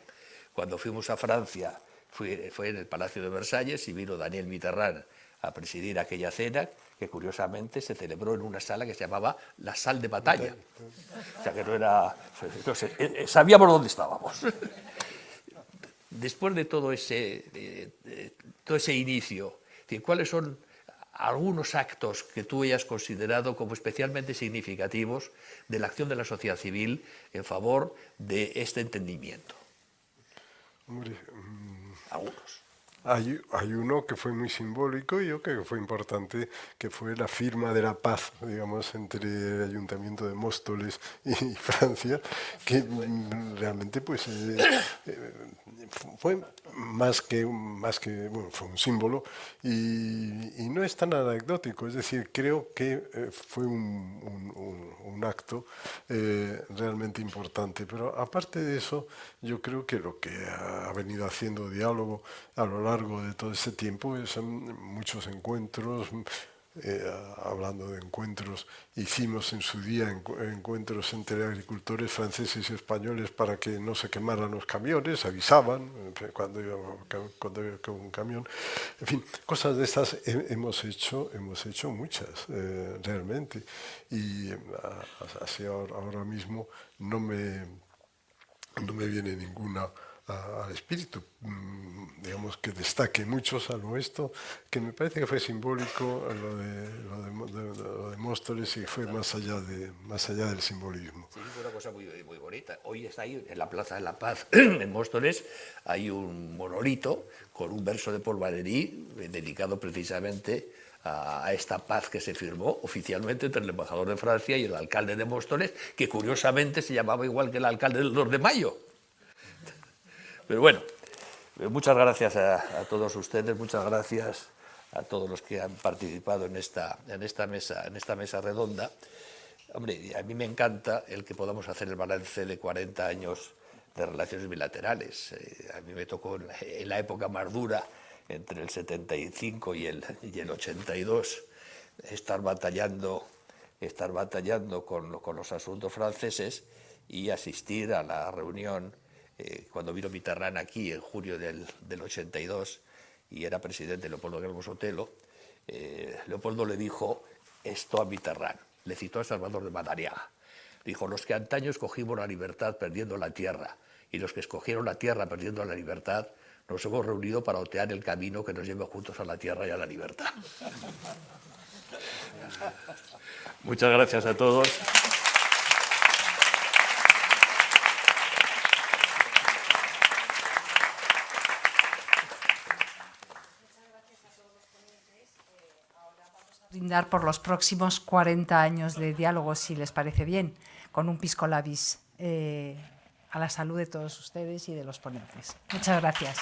Cuando fuimos a Francia, fue en el Palacio de Versalles y vino Daniel Mitterrand a presidir aquella cena, que curiosamente se celebró en una sala que se llamaba la Salle de Batalla. O sea que no era... No sé, sabíamos dónde estábamos. Después de todo ese inicio, ¿cuáles son algunos actos que tú hayas considerado como especialmente significativos de la acción de la sociedad civil en favor de este entendimiento? Hombre, algunos. Hay uno que fue muy simbólico y yo creo que fue importante, que fue la firma de la paz, digamos, entre el Ayuntamiento de Móstoles y Francia, que realmente pues fue más que bueno, fue un símbolo y no es tan anecdótico, es decir, creo que fue un acto realmente importante, pero aparte de eso, yo creo que lo que ha venido haciendo Diálogo a lo largo de todo ese tiempo son muchos encuentros, hablando de encuentros, hicimos en su día encuentros entre agricultores franceses y españoles para que no se quemaran los camiones, avisaban cuando iba con un camión. En fin, cosas de estas hemos hecho muchas, realmente. Y así ahora mismo no me viene ninguna al espíritu, digamos, que destaque mucho, salvo esto, que me parece que fue simbólico lo de Móstoles, y fue más allá del simbolismo. Sí, fue una cosa muy, muy bonita. Hoy está ahí en la Plaza de la Paz, en Móstoles, hay un monolito con un verso de Paul Valéry dedicado precisamente a esta paz que se firmó oficialmente entre el embajador de Francia y el alcalde de Móstoles, que curiosamente se llamaba igual que el alcalde del 2 de mayo. Pero bueno, muchas gracias a todos ustedes, muchas gracias a todos los que han participado en esta mesa redonda. Hombre, a mí me encanta el que podamos hacer el balance de 40 años de relaciones bilaterales. A mí me tocó en la época más dura, entre el 75 y el 82, estar batallando con los asuntos franceses y asistir a la reunión cuando vino Mitterrand aquí en junio del 82 y era presidente Leopoldo Guillermo Sotelo. Leopoldo le dijo esto a Mitterrand, le citó a Salvador de Madariaga. Dijo: los que antaño escogimos la libertad perdiendo la tierra y los que escogieron la tierra perdiendo la libertad, nos hemos reunido para otear el camino que nos lleve juntos a la tierra y a la libertad. Muchas gracias a todos. Brindar por los próximos 40 años de diálogo, si les parece bien, con un pisco labis a la salud de todos ustedes y de los ponentes. Muchas gracias.